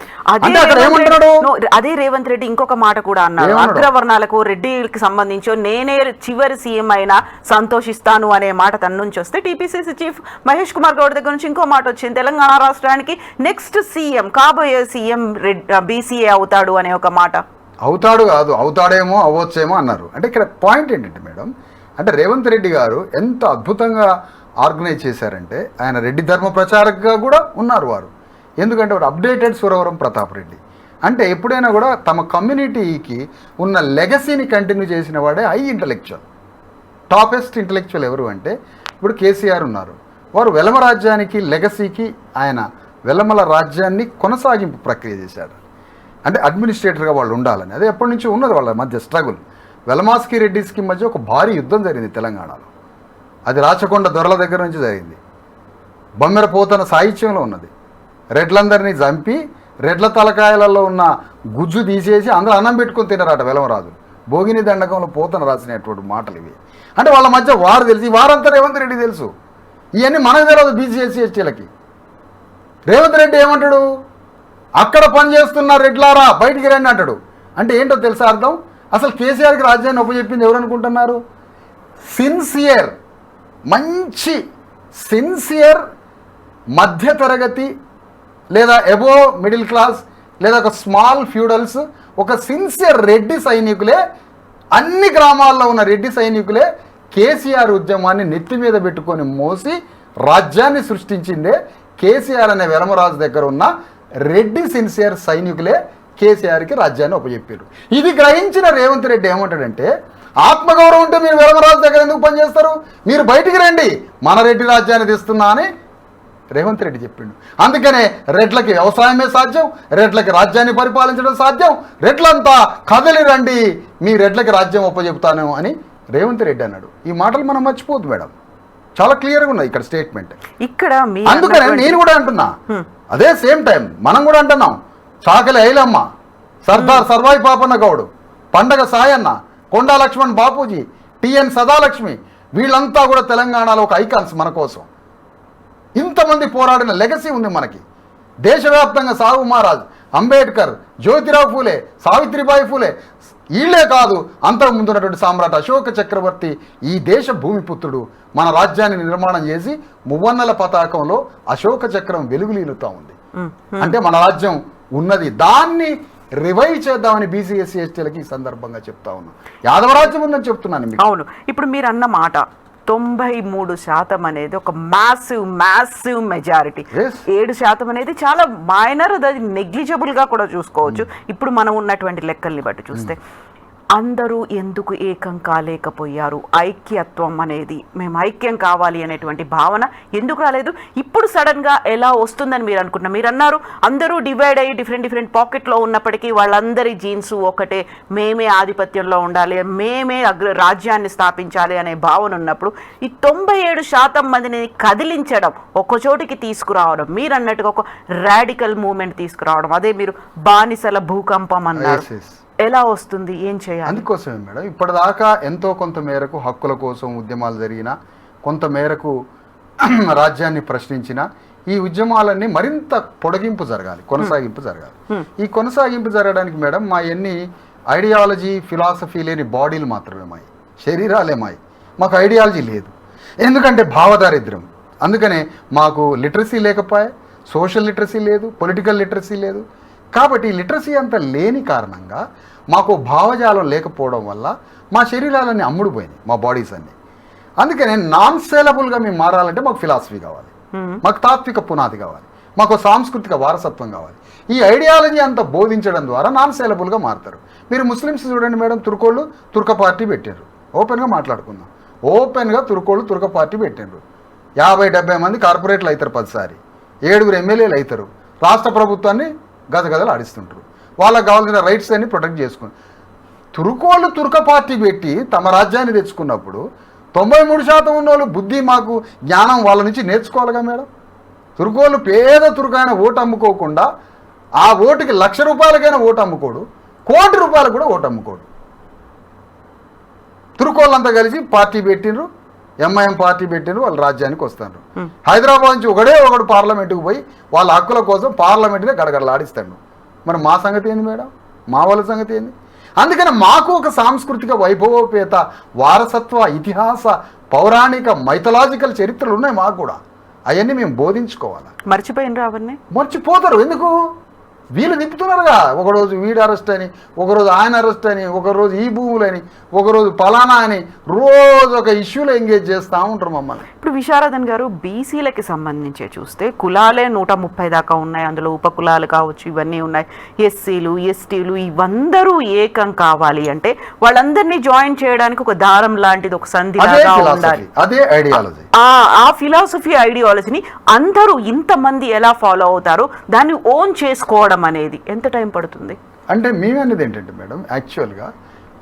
అంటే అక్కడ ఏమంటున్నాడు? అదే రేవంత్ రెడ్డి ఇంకొక మాట కూడా అన్నాడు, అగ్రవర్ణాలకు రెడ్డికి సంబంధించి నేనే చివరి సీఎం అయినా సంతోషిస్తాను అనే మాట తన నుంచి వస్తే టీపీసీసీ చీఫ్ మహేష్ కుమార్ గౌడ్ దగ్గర నుంచి ఇంకో మాట వచ్చింది, తెలంగాణ రాష్ట్రానికి నెక్స్ట్ సీఎం కాబోయే సీఎం బీసీఏ అవుతాడు అనే ఒక మాట. అవుతాడు కాదు, అవుతాడేమో అవ్వచ్చేమో అన్నారు. అంటే ఇక్కడ పాయింట్ ఏంటంటే మేడం, అంటే రేవంత్ రెడ్డి గారు ఎంత అద్భుతంగా ఆర్గనైజ్ చేశారంటే ఆయన రెడ్డి ధర్మ ప్రచారకగా కూడా ఉన్నారు వారు. ఎందుకంటే వారు అప్డేటెడ్ సురవరం ప్రతాప్ రెడ్డి అంటే ఎప్పుడైనా కూడా తమ కమ్యూనిటీకి ఉన్న లెగసీని కంటిన్యూ చేసిన వాడే హై ఇంటలెక్చువల్, టాపెస్ట్ ఇంటలెక్చువల్ ఎవరు అంటే ఇప్పుడు కేసీఆర్ ఉన్నారు. వారు వెలమ రాజ్యానికి లెగసీకి ఆయన వెలమల రాజ్యాన్ని కొనసాగింపు ప్రక్రియ చేశారు. అంటే అడ్మినిస్ట్రేటర్గా వాళ్ళు ఉండాలని, అదే ఎప్పటి నుంచి ఉన్నది వాళ్ళ మధ్య స్ట్రగుల్. వెలమాస్కి రెడ్డిస్కి మధ్య ఒక భారీ యుద్ధం జరిగింది తెలంగాణలో. అది రాచకొండ దొరల దగ్గర నుంచి జరిగింది, బొమ్మెర పోతన సాహిత్యంలో ఉన్నది. రెడ్లందరినీ చంపి రెడ్ల తలకాయలలో ఉన్న గుజ్జు తీసేసి అందరూ అన్నం పెట్టుకొని తిన్నారట వెలమరాజు. భోగిని దండకంలో పోతన రాసినటువంటి మాటలు ఇవి. అంటే వాళ్ళ మధ్య వారు తెలిసి వారంతా రేవంత్ రెడ్డి తెలుసు. ఇవన్నీ మనకు తెలియదు బీసీ ఎస్టీలకి. రేవంత్ రెడ్డి ఏమంటాడు? అక్కడ పనిచేస్తున్న రెడ్లారా బయటికి రండి అంటాడు. అంటే ఏంటో తెలుసా అర్థం? అసలు కేసీఆర్కి రాజ్యాన్ని ఉపచెప్పింది ఎవరు అనుకుంటున్నారు? సిన్సియర్, మంచి సిన్సియర్ మధ్యతరగతి లేదా ఎబో మిడిల్ క్లాస్ లేదా ఒక స్మాల్ ఫ్యూడల్స్, ఒక సిన్సియర్ రెడ్డి సైనికులే, అన్ని గ్రామాల్లో ఉన్న రెడ్డి సైనికులే కేసీఆర్ ఉద్యమాన్ని నెత్తి మీద పెట్టుకొని మోసి రాజ్యాన్ని సృష్టించిందే కేసీఆర్ అనే వెలమరాజు దగ్గర ఉన్న రెడ్డి సిన్సియర్ సైనికులే కేసీఆర్కి రాజ్యాన్ని ఉపజెప్పారు. ఇది గ్రహించిన రేవంత్ రెడ్డి ఏమంటాడంటే, ఆత్మగౌరవం ఉంటే మీరు వెలమరాజు దగ్గర ఎందుకు పనిచేస్తారు, మీరు బయటికి రండి, మన రెడ్డి రాజ్యాన్ని తెస్తున్నా అని రేవంత్ రెడ్డి చెప్పిండు. అందుకనే రెడ్లకి వ్యవసాయమే సాధ్యం, రెడ్లకి రాజ్యాన్ని పరిపాలించడం సాధ్యం, రెడ్లంతా కదలి రండి, మీ రెడ్లకి రాజ్యం ఒప్పచెప్తాను అని రేవంత్ రెడ్డి అన్నాడు. ఈ మాటలు మనం మర్చిపోద్దు మేడం, చాలా క్లియర్గా ఉన్నాయి ఇక్కడ స్టేట్మెంట్. ఇక్కడ అందుకనే నేను కూడా అంటున్నా, అదే సేమ్ టైం మనం కూడా అంటున్నాం, చాకలి ఐలమ్మ, సర్దార్ సర్వాయి పాపన్న గౌడు, పండగ సాయన్న, కొండా లక్ష్మణ్ బాపూజీ, టిఎన్ సదాలక్ష్మి, వీళ్ళంతా కూడా తెలంగాణలో ఒక ఐకాన్స్ మన కోసం. ఇంతమంది పోరాడిన లెగసీ ఉంది మనకి. దేశవ్యాప్తంగా సాహు మహారాజ్, అంబేద్కర్, జ్యోతిరావు ఫూలే, సావిత్రిబాయి ఫూలే, వీళ్ళే కాదు, అంతకు ముందున్నటువంటి సామ్రాట్ అశోక చక్రవర్తి ఈ దేశ భూమిపుత్రుడు మన రాజ్యాన్ని నిర్మాణం చేసి మువ్వన్నెల పతాకంలో అశోక చక్రం వెలుగులీలుతా ఉంది. అంటే మన రాజ్యం ఉన్నది, దాన్ని రివైవ్ చేద్దామని బీసీ ఎస్సీ ఎస్టీలకి ఈ సందర్భంగా చెప్తా ఉన్నాం. యాదవ రాజ్యం ఉందని చెప్తున్నాను మీకు. అవును, ఇప్పుడు మీరు అన్న మాట 93% అనేది ఒక మ్యాసివ్ మెజారిటీ. 7% అనేది చాలా మైనర్, అది నెగ్లిజిబుల్ గా కూడా చూసుకోవచ్చు. ఇప్పుడు మనం ఉన్నటువంటి లెక్కల్ని బట్టి చూస్తే అందరూ ఎందుకు ఏకం కాలేకపోయారు? ఐక్యత్వం అనేది, మేము ఐక్యం కావాలి అనేటువంటి భావన ఎందుకు రాలేదు? ఇప్పుడు సడన్ గా ఎలా వస్తుందని మీరు అనుకుంటున్నారు? మీరు అన్నారు అందరూ డివైడ్ అయ్యి డిఫరెంట్ పాకెట్లో ఉన్నప్పటికీ వాళ్ళందరి జీన్స్ ఒకటే, మేమే ఆధిపత్యంలో ఉండాలి, మేమే రాజ్యాన్ని స్థాపించాలి అనే భావన ఉన్నప్పుడు ఈ 97% మందిని కదిలించడం, ఒక చోటికి తీసుకురావడం, మీరు అన్నట్టుగా ఒక రాడికల్ మూవ్మెంట్ తీసుకురావడం, అదే మీరు బానిసల భూకంపం అన్నారు, ఎలా వస్తుంది? ఏం చేయాలి? అందుకోసమే మేడం ఇప్పటిదాకా ఎంతో కొంత మేరకు హక్కుల కోసం ఉద్యమాలు జరిగిన, కొంత మేరకు రాజ్యాన్ని ప్రశ్నించిన ఈ ఉద్యమాలన్నీ మరింత పొడిగింపు జరగాలి, కొనసాగింపు జరగాలి. ఈ కొనసాగింపు జరగడానికి మేడం మా ఎన్ని ఐడియాలజీ ఫిలాసఫీ లేని బాడీలు మాత్రమే మాయి, శరీరాలే మాయి, మాకు ఐడియాలజీ లేదు. ఎందుకంటే భావదారిద్ర్యం. అందుకనే మాకు లిటరసీ లేకపోయా, సోషల్ లిటరసీ లేదు, పొలిటికల్ లిటరసీ లేదు. కాబట్టి లిటరసీ అంత లేని కారణంగా మాకు భావజాలం లేకపోవడం వల్ల మా శరీరాలన్నీ అమ్ముడుపోయినాయి, మా బాడీస్ అన్నీ. అందుకనే నాన్ సేలబుల్గా మేము మారాలంటే మాకు ఫిలాసఫీ కావాలి, మాకు తాత్విక పునాది కావాలి, మాకు సాంస్కృతిక వారసత్వం కావాలి. ఈ ఐడియాలజీ అంతా బోధించడం ద్వారా నాన్ సేలబుల్గా మారుతారు. మీరు ముస్లిమ్స్ చూడండి మేడం, తుర్కోళ్ళు తుర్క పార్టీ పెట్టారు. ఓపెన్గా మాట్లాడుకుందాం, ఓపెన్గా తుర్కోళ్ళు తుర్క పార్టీ పెట్టారు. 50-70 మంది కార్పొరేట్లు అవుతారు, 10సారి 7 ఎమ్మెల్యేలు అవుతారు, రాష్ట్ర ప్రభుత్వాన్ని గదగదలు ఆడిస్తుంటారు, వాళ్ళకి కావాల్సిన రైట్స్ అన్ని ప్రొటెక్ట్ చేసుకుని. తుర్కోళ్ళు తుర్క పార్టీ పెట్టి తమ రాజ్యాన్ని తెచ్చుకున్నప్పుడు 93% ఉన్న వాళ్ళు బుద్ధి, మాకు జ్ఞానం వాళ్ళ నుంచి నేర్చుకోవాలిగా మేడం. తుర్కోళ్ళు పేద తుర్కైన ఓటు అమ్ముకోకుండా ఆ ఓటుకి ₹1,00,000 ఓటు అమ్ముకోడు, ₹1,00,00,000 కూడా ఓటు అమ్ముకోడు. తుర్కోళ్ళంతా కలిసి పార్టీ పెట్టిండ్రు, ఎంఐఎం పార్టీ పెట్టిండ్రు, వాళ్ళు రాజ్యానికి వస్తారు. హైదరాబాద్ నుంచి ఒకడు పార్లమెంటుకు పోయి వాళ్ళ హక్కుల కోసం పార్లమెంట్నే గడగడలాడిస్తాడు. మరి మా సంగతి ఏంది మేడం, మా వాళ్ళ సంగతి ఏంది? అందుకని మాకు ఒక సాంస్కృతిక వైభవోపేత వారసత్వ ఇతిహాస పౌరాణిక మైథలాజికల్ చరిత్రలు ఉన్నాయి మాకు కూడా, అవన్నీ మేము బోధించుకోవాలి. మర్చిపోయినరా? అవన్నీ మర్చిపోతారు ఎందుకు? వీళ్ళు తిప్పుతున్నారుగా, ఒకరోజు వీడు అరెస్ట్ అని, ఒకరోజు ఆయన అరెస్ట్ అని, ఒకరోజు ఈ భూములని, ఒకరోజు పలానా అని, రోజు ఒక ఇష్యూలో ఎంగేజ్ చేస్తూ ఉంటారు మమ్మల్ని. ఇప్పుడు విశారదన్ గారు, బీసీలకి సంబంధించి చూస్తే కులాలే 130 దాకా ఉన్నాయి, అందులో ఉపకులాలు కావచ్చు, ఇవన్నీ ఉన్నాయి. ఎస్సీలు ఎస్టీలు ఇవందరూ ఏకం కావాలి అంటే వాళ్ళందరినీ జాయిన్ చేయడానికి ఒక దారం లాంటిది, ఒక సంధి ఉండాలి. అదే ఐడియాలజీ, ఆ ఫిలాసఫీ ఐడియాలజీని అందరూ ఇంతమంది ఎలా ఫాలో అవుతారో దాన్ని ఓన్ చేసుకోవడం అనేది ఎంత టైం పడుతుంది? అంటే మేమనేది ఏంటంటే మేడం, యాక్చువల్గా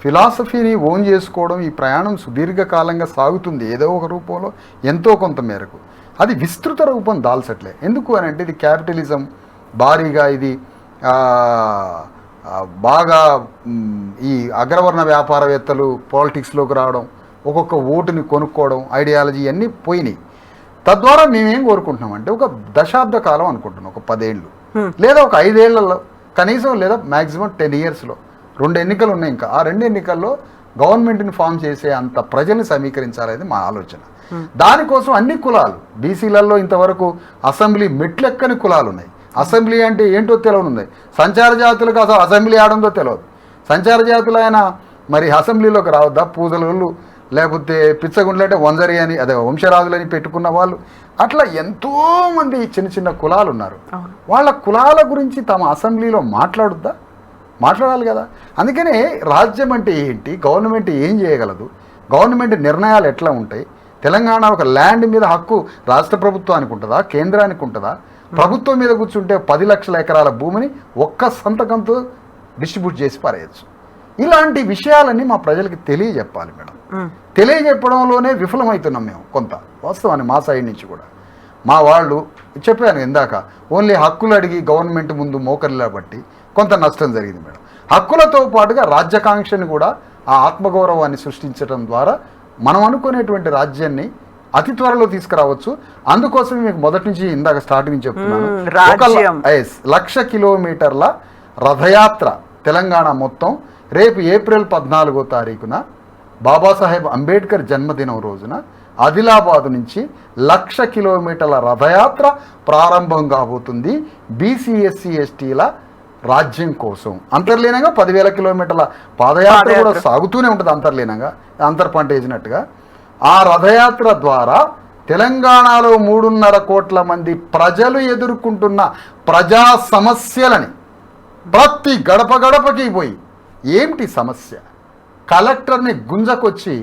ఫిలాసఫీని ఓన్ చేసుకోవడం ఈ ప్రయాణం సుదీర్ఘకాలంగా సాగుతుంది ఏదో ఒక రూపంలో, ఎంతో కొంత మేరకు. అది విస్తృత రూపం దాల్చట్లే. ఎందుకు అని అంటే ఇది క్యాపిటలిజం భారీగా, ఇది బాగా ఈ అగ్రవర్ణ వ్యాపారవేత్తలు పాలిటిక్స్లోకి రావడం, ఒక్కొక్క ఓటుని కొనుక్కోవడం, ఐడియాలజీ అన్నీ పోయినాయి. తద్వారా మేమేం కోరుకుంటున్నామంటే ఒక దశాబ్ద కాలం అనుకుంటున్నాం, ఒక 10 ఏళ్ళు లేదా ఒక 5 ఏళ్లలో కనీసం, లేదా మ్యాక్సిమం 10 ఇయర్స్లో 2 ఎన్నికలు ఉన్నాయి. ఇంకా ఆ 2 ఎన్నికల్లో గవర్నమెంట్ని ఫామ్ చేసే అంత ప్రజల్ని సమీకరించాలనేది మా ఆలోచన. దానికోసం అన్ని కులాలు, బీసీలలో ఇంతవరకు అసెంబ్లీ మెట్లెక్కని కులాలు ఉన్నాయి, అసెంబ్లీ అంటే ఏంటో తెలియనుంది. సంచార జాతులకు అసలు అసెంబ్లీ ఆడందో తెలియదు. సంచార జాతులు ఆయన మరి అసెంబ్లీలోకి రావద్దా? పూజలు లేకపోతే పిచ్చగుండ్లు అంటే వంజరి అని అదే వంశరాజులని పెట్టుకున్న వాళ్ళు అట్లా ఎంతోమంది చిన్న చిన్న కులాలు ఉన్నారు. వాళ్ళ కులాల గురించి తమ అసెంబ్లీలో మాట్లాడుద్దా? మాట్లాడాలి కదా. అందుకనే రాజ్యం అంటే ఏంటి, గవర్నమెంట్ ఏం చేయగలదు, గవర్నమెంట్ నిర్ణయాలు ఎట్లా ఉంటాయి, తెలంగాణ ఒక ల్యాండ్ మీద హక్కు రాష్ట్ర ప్రభుత్వానికి ఉంటుందా, కేంద్రానికి ఉంటుందా, ప్రభుత్వం మీద కూర్చుంటే 10 లక్షల ఎకరాల భూమిని ఒక్క సంతకంతో డిస్ట్రిబ్యూట్ చేసి పారేయచ్చు. ఇలాంటి విషయాలన్నీ మా ప్రజలకి తెలియజెప్పాలి మేడం. తెలియజెప్పడంలోనే విఫలమవుతున్నాం మేము కొంత, వాస్తవాన్ని మా సైడ్ నుంచి కూడా. మా వాళ్ళు చెప్పాను ఇందాక, ఓన్లీ హక్కులు అడిగి గవర్నమెంట్ ముందు మోకరిలా బట్టి కొంత నష్టం జరిగింది మేడం. హక్కులతో పాటుగా రాజ్యాకాంక్షని కూడా, ఆ ఆత్మగౌరవాన్ని సృష్టించడం ద్వారా మనం అనుకునేటువంటి రాజ్యాన్ని అతి త్వరలో తీసుకురావచ్చు. అందుకోసం మీకు మొదటి నుంచి ఇందాక స్టార్టింగ్ చెప్తున్నాను, 1,00,000 కిలోమీటర్ల రథయాత్ర తెలంగాణ మొత్తం రేపు ఏప్రిల్ 14వ తారీఖున బాబాసాహెబ్ అంబేద్కర్ జన్మదినం రోజున ఆదిలాబాద్ నుంచి 1,00,000 కిలోమీటర్ల రథయాత్ర ప్రారంభం కాబోతుంది. బీసీ/ఎస్సీ ఎస్టీల రాజ్యం కోసం అంతర్లీనంగా 10,000 కిలోమీటర్ల పాదయాత్ర కూడా సాగుతూనే ఉంటుంది అంతర్లీనంగా, అంతర్పంట వేసినట్టుగా. ఆ రథయాత్ర ద్వారా తెలంగాణలో 3.5 కోట్ల మంది ప్రజలు ఎదుర్కొంటున్న ప్రజా సమస్యలని ప్రతి గడప గడపకి పోయి, ఏమిటి సమస్య, కలెక్టర్ని గుంజకొచ్చి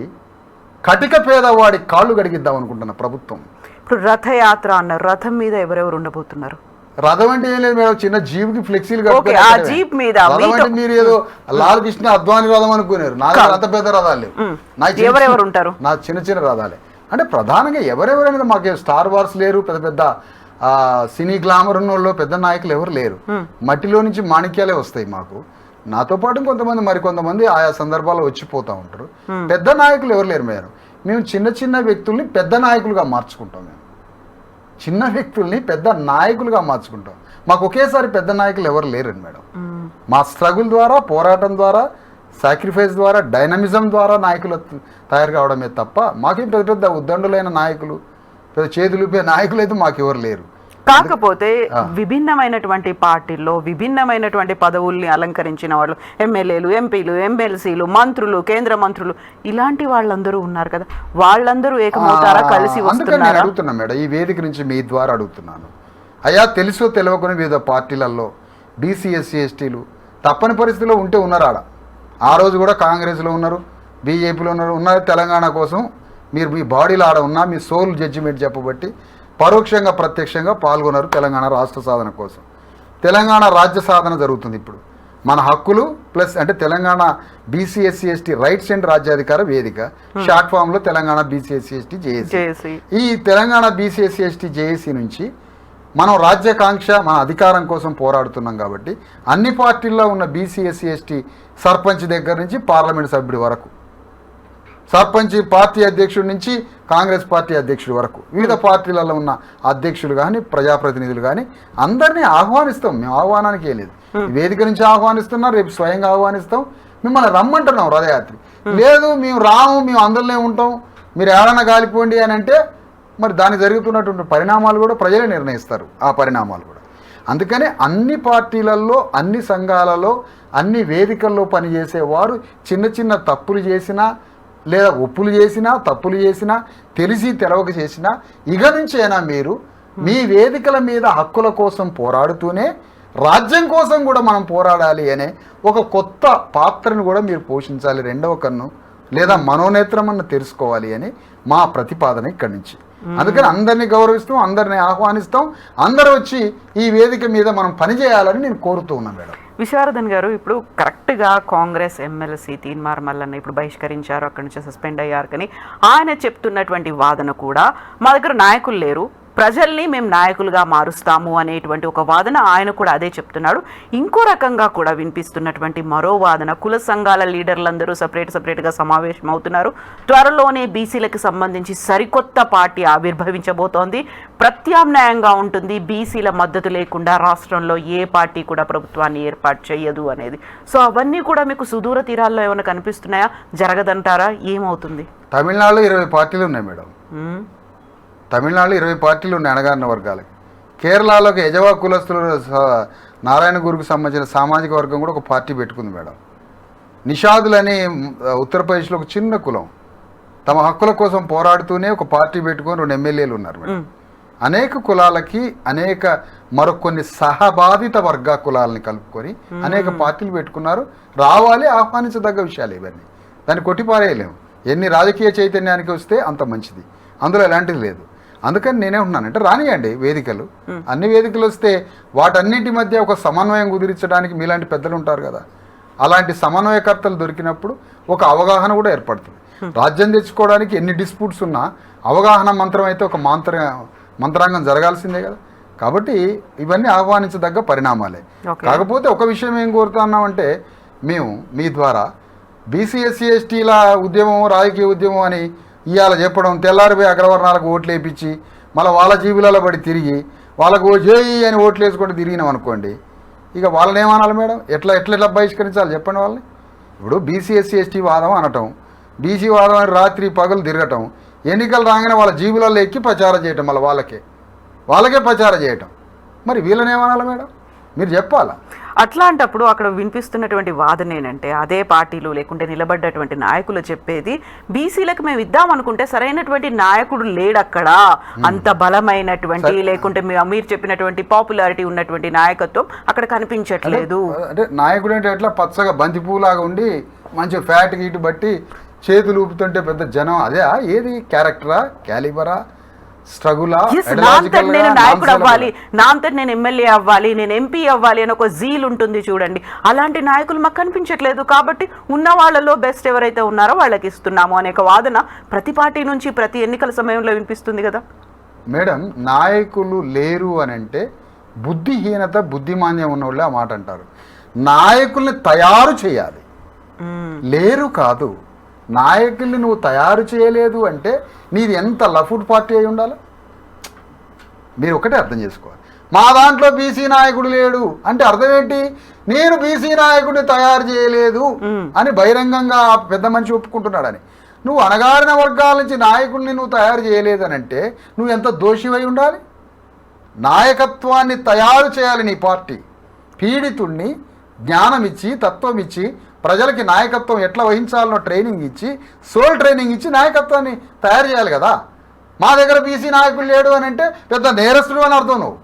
కటిక పేదవాడి కాళ్ళు గడిగిద్దాం అనుకుంటున్న ప్రభుత్వం. ఇప్పుడు రథయాత్ర అన్నారు, రథం మీద ఎవరెవరు ఉండబోతున్నారు? రథం అంటే ఏం లేదు మేడం, చిన్న జీప్ కి ఫ్లెక్సీలు జీప్ మీద రథం అంటే మీరు ఏదో లాల్ కృష్ణ అద్వాని రథం అనుకున్నారు. నా అంత పెద్ద రథాలు లేవు, ఎవరెవరు ఉంటారు? నా చిన్న చిన్న రథాలే. అంటే ప్రధానంగా ఎవరెవరైనా మాకు స్టార్ వార్స్ లేరు, పెద్ద పెద్ద సినీ గ్లామర్ ఉన్న వాళ్ళు పెద్ద నాయకులు ఎవరు లేరు. మట్టిలో నుంచి మాణిక్యాలే వస్తాయి మాకు. నాతో పాటు కొంతమంది మరికొంతమంది ఆయా సందర్భాల్లో వచ్చిపోతూ ఉంటారు. పెద్ద నాయకులు ఎవరు లేరు మేడం. మేము చిన్న చిన్న వ్యక్తుల్ని పెద్ద నాయకులుగా మార్చుకుంటాం. మేము చిన్న వ్యక్తుల్ని పెద్ద నాయకులుగా మార్చుకుంటాం. మాకు ఒకేసారి పెద్ద నాయకులు ఎవరు లేరండి మేడం. మా స్ట్రగుల్ ద్వారా, పోరాటం ద్వారా, సాక్రిఫైస్ ద్వారా, డైనమిజం ద్వారా నాయకులు తయారు కావడమే తప్ప మాకేం పెద్ద పెద్ద ఉద్దండులైన నాయకులు, పెద్ద చేతులుపే నాయకులు అయితే మాకు ఎవరు లేరు. కాకపోతే విభిన్నమైనటువంటి పార్టీల్లో విభిన్నమైనటువంటి పదవుల్ని అలంకరించిన వాళ్ళు, ఎమ్మెల్యేలు, ఎంపీలు, ఎమ్మెల్సీలు, మంత్రులు, కేంద్ర మంత్రులు, ఇలాంటి వాళ్ళందరూ ఉన్నారు కదా, వాళ్ళందరూ ఏకమవుతారా, కలిసి వస్తున్నారా? అడుగుతున్నా మేడం, ఈ వేదిక నుంచి మీ ద్వారా అడుగుతున్నాను. అయ్యా తెలుసో తెలియకుని వివిధ పార్టీలలో బీసీ/ఎస్సీ ఎస్టీలు తప్పని పరిస్థితిలో ఉంటే ఉన్నారు. ఆ రోజు కూడా కాంగ్రెస్లో ఉన్నారు, బీజేపీలో ఉన్నారు. తెలంగాణ కోసం మీరు మీ బాడీలో ఆడ ఉన్నా, మీ సోల్ జడ్జిమెంట్ చెప్పబట్టి పరోక్షంగా ప్రత్యక్షంగా పాల్గొన్నారు తెలంగాణ రాష్ట్ర సాధన కోసం. తెలంగాణ రాజ్య సాధన జరుగుతుంది ఇప్పుడు. మన హక్కులు ప్లస్ అంటే తెలంగాణ బీసీ/ఎస్సీ ఎస్టీ రైట్స్ అండ్ రాజ్యాధికార వేదిక, షార్ట్ ఫామ్లో తెలంగాణ బీసీ/ఎస్సీ ఎస్టీ జేఏసీ. ఈ తెలంగాణ బీసీ/ఎస్సీ ఎస్టీ జేఏసీ నుంచి మనం రాజ్యాకాంక్ష, మన అధికారం కోసం పోరాడుతున్నాం కాబట్టి అన్ని పార్టీల్లో ఉన్న బీసీ/ఎస్సీ ఎస్టీ సర్పంచ్ దగ్గర నుంచి పార్లమెంట్ సభ్యుడి వరకు, సర్పంచ్ పార్టీ అధ్యక్షుడి నుంచి కాంగ్రెస్ పార్టీ అధ్యక్షుడి వరకు, వివిధ పార్టీలలో ఉన్న అధ్యక్షులు కానీ, ప్రజాప్రతినిధులు కానీ అందరినీ ఆహ్వానిస్తాం. మేము ఆహ్వానానికి లేదు, వేదిక నుంచి ఆహ్వానిస్తున్నాం, రేపు స్వయంగా ఆహ్వానిస్తాం. మిమ్మల్ని రమ్మంటున్నాం రథయాత్రి. లేదు మేము రాము, మేము అందరిలో ఉంటాం, మీరు ఏడన్నా గాలిపోండి అని అంటే మరి దానికి జరుగుతున్నటువంటి పరిణామాలు కూడా ప్రజలే నిర్ణయిస్తారు. ఆ పరిణామాలు కూడా అందుకనే అన్ని పార్టీలలో, అన్ని సంఘాలలో, అన్ని వేదికల్లో పనిచేసేవారు చిన్న చిన్న తప్పులు చేసినా, లేదా ఒప్పులు చేసినా, తప్పులు చేసినా, తెలిసి తెలవక చేసినా, ఇక నుంచైనా మీరు మీ వేదికల మీద హక్కుల కోసం పోరాడుతూనే రాజ్యం కోసం కూడా మనం పోరాడాలి అనే ఒక కొత్త పాత్రను కూడా మీరు పోషించాలి. రెండవ కన్ను లేదా మనోనేత్రం అన్న తెలుసుకోవాలి అని మా ప్రతిపాదన ఇక్కడి నుంచి. అందుకని అందరినీ గౌరవిస్తాం, అందరినీ ఆహ్వానిస్తాం, అందరూ వచ్చి ఈ వేదిక మీద మనం పనిచేయాలని నేను కోరుతూ ఉన్నాను మేడం. విశారదన్ గారు, ఇప్పుడు కరెక్ట్గా కాంగ్రెస్ ఎమ్మెల్సీ తీన్మార్ మల్లన్న ఇప్పుడు బహిష్కరించారు, అక్కడి నుంచి సస్పెండ్ అయ్యారు. కానీ ఆయన చెప్తున్నటువంటి వాదన కూడా మా దగ్గర నాయకులు లేరు, ప్రజల్ని మేము నాయకులుగా మారుస్తాము అనేటువంటి ఒక వాదన ఆయన కూడా అదే చెప్తున్నాడు. ఇంకో రకంగా కూడా వినిపిస్తున్నటువంటి మరో వాదన, కుల సంఘాల లీడర్లందరూ సపరేట్గా సమావేశం అవుతున్నారు. త్వరలోనే బీసీలకు సంబంధించి సరికొత్త పార్టీ ఆవిర్భవించబోతోంది, ప్రత్యామ్నాయంగా ఉంటుంది, బీసీల మద్దతు లేకుండా రాష్ట్రంలో ఏ పార్టీ కూడా ప్రభుత్వాన్ని ఏర్పాటు చేయదు అనేది. సో అవన్నీ కూడా మీకు సుదూర తీరాల్లో ఏమైనా కనిపిస్తున్నాయా? జరగదంటారా? ఏమవుతుంది? తమిళనాడులో 20 పార్టీలు ఉన్నాయి మేడం. తమిళనాడులో 20 పార్టీలు ఉన్నాయి అణగారిన వర్గాలకి. కేరళలోకి యజవా కులస్తులు నారాయణ గురుకు సంబంధించిన సామాజిక వర్గం కూడా ఒక పార్టీ పెట్టుకుంది మేడం. నిషాదులని ఉత్తరప్రదేశ్లో ఒక చిన్న కులం తమ హక్కుల కోసం పోరాడుతూనే ఒక పార్టీ పెట్టుకొని 2 ఎమ్మెల్యేలు ఉన్నారు మేడం. అనేక కులాలకి మరికొన్ని సహబాధిత వర్గ కులాలని కలుపుకొని అనేక పార్టీలు పెట్టుకున్నారు. రావాలి, ఆహ్వానించదగ్గ విషయాలు ఇవన్నీ, దాన్ని కొట్టిపారేయలేము. ఎన్ని రాజకీయ చైతన్యానికి వస్తే అంత మంచిది, అందులో ఎలాంటిది లేదు. అందుకని నేనే ఉన్నానంటే రానియండి వేదికలు, అన్ని వేదికలు వస్తే వాటన్నింటి మధ్య ఒక సమన్వయం కుదిరించడానికి మీలాంటి పెద్దలు ఉంటారు కదా, అలాంటి సమన్వయకర్తలు దొరికినప్పుడు ఒక అవగాహన కూడా ఏర్పడుతుంది. రాజ్యం తెచ్చుకోవడానికి ఎన్ని డిస్ప్యూట్స్ ఉన్నా అవగాహన మంత్రం అయితే ఒక మంత్రాంగం జరగాల్సిందే కదా. కాబట్టి ఇవన్నీ ఆహ్వానించదగ్గ పరిణామాలే. కాకపోతే ఒక విషయం ఏం కోరుతున్నామంటే, మేము మీ ద్వారా బీసీ ఎస్సీ ఎస్టీల ఉద్యమం రాజకీయ ఉద్యమం అని ఇవాళ చెప్పడం, తెల్లారిపోయి అగ్రవర్ణాలకు ఓట్లు వేయించి మళ్ళీ వాళ్ళ జీబులలో పడి తిరిగి వాళ్ళకు చేయి అని ఓట్లు వేసుకుంటూ తిరిగినాం అనుకోండి, ఇక వాళ్ళని ఏమనాలి మేడం? ఎట్లా బహిష్కరించాలి చెప్పండి వాళ్ళని? ఇప్పుడు బీసీ ఎస్సీ ఎస్టీ వాదం అనటం, బీసీ వాదం అని రాత్రి పగలు తిరగటం, ఎన్నికలు రాగానే వాళ్ళ జీబులలో ఎక్కి ప్రచారం చేయటం, మళ్ళీ వాళ్ళకే ప్రచారం చేయటం, మరి వీళ్ళని ఏమనాలి మేడం? మీరు చెప్పాలా? అట్లాంటప్పుడు అక్కడ వినిపిస్తున్నటువంటి వాదన ఏంటంటే, అదే పార్టీలు లేకుంటే నిలబడ్డటువంటి నాయకులు చెప్పేది, బీసీలకు మేము ఇద్దాం అనుకుంటే సరైనటువంటి నాయకుడు లేడు అక్కడ, అంత బలమైనటువంటి లేకుంటే మీరు చెప్పినటువంటి పాపులారిటీ ఉన్నటువంటి నాయకత్వం అక్కడ కనిపించట్లేదు. అంటే నాయకుడు అంటే ఎట్లా పచ్చగా బంతి పువ్వులాగా ఉండి మంచి ఫ్యాట్ గీటు బట్టి చేతులు ఊపుతుంటే పెద్ద జనం, అదే ఏది క్యారెక్టరా, క్యాలిబరా, స్ట్రగులా? నేను నాయకుడు అవ్వాలి, నా అంతటి నేను ఎమ్మెల్యే అవ్వాలి, నేను ఎంపీ అవ్వాలి అని ఒక జీల్ ఉంటుంది చూడండి, అలాంటి నాయకులు మాకు కనిపించట్లేదు. కాబట్టి ఉన్న వాళ్ళలో బెస్ట్ ఎవరైతే ఉన్నారో వాళ్ళకి ఇస్తున్నాము అనే వాదన ప్రతి పార్టీ నుంచి ప్రతి ఎన్నికల సమయంలో వినిపిస్తుంది కదా మేడం. నాయకులు లేరు అని అంటే బుద్ధిహీనత, బుద్ధిమాన్యం ఉన్న వాళ్ళే ఆ మాట అంటారు. నాయకుల్ని తయారు చేయాలి, లేరు కాదు. నాయకుల్ని నువ్వు తయారు చేయలేదు అంటే నీది ఎంత లఫుడ్ పార్టీ అయి ఉండాలి? మీరు ఒకటే అర్థం చేసుకోవాలి. మా దాంట్లో బీసీ నాయకుడు లేడు అంటే అర్థం ఏంటి? నేను బీసీ నాయకుడిని తయారు చేయలేదు అని బహిరంగంగా పెద్ద మనిషి ఒప్పుకుంటున్నాడని. నువ్వు అణగారిన వర్గాల నుంచి నాయకుడిని నువ్వు తయారు చేయలేదని అంటే నువ్వు ఎంత దోషివై ఉండాలి? నాయకత్వాన్ని తయారు చేయాలి నీ పార్టీ. పీడితుడిని జ్ఞానం ఇచ్చి, తత్వం ఇచ్చి, ప్రజలకి నాయకత్వం ఎట్లా వహించాలనో ట్రైనింగ్ ఇచ్చి, సోల్ ట్రైనింగ్ ఇచ్చి నాయకత్వాన్ని తయారు చేయాలి కదా. మా దగ్గర బీసీ నాయకుడు లేడు అని అంటే పెద్ద నేరస్తుడు అని అర్థం. నువ్వు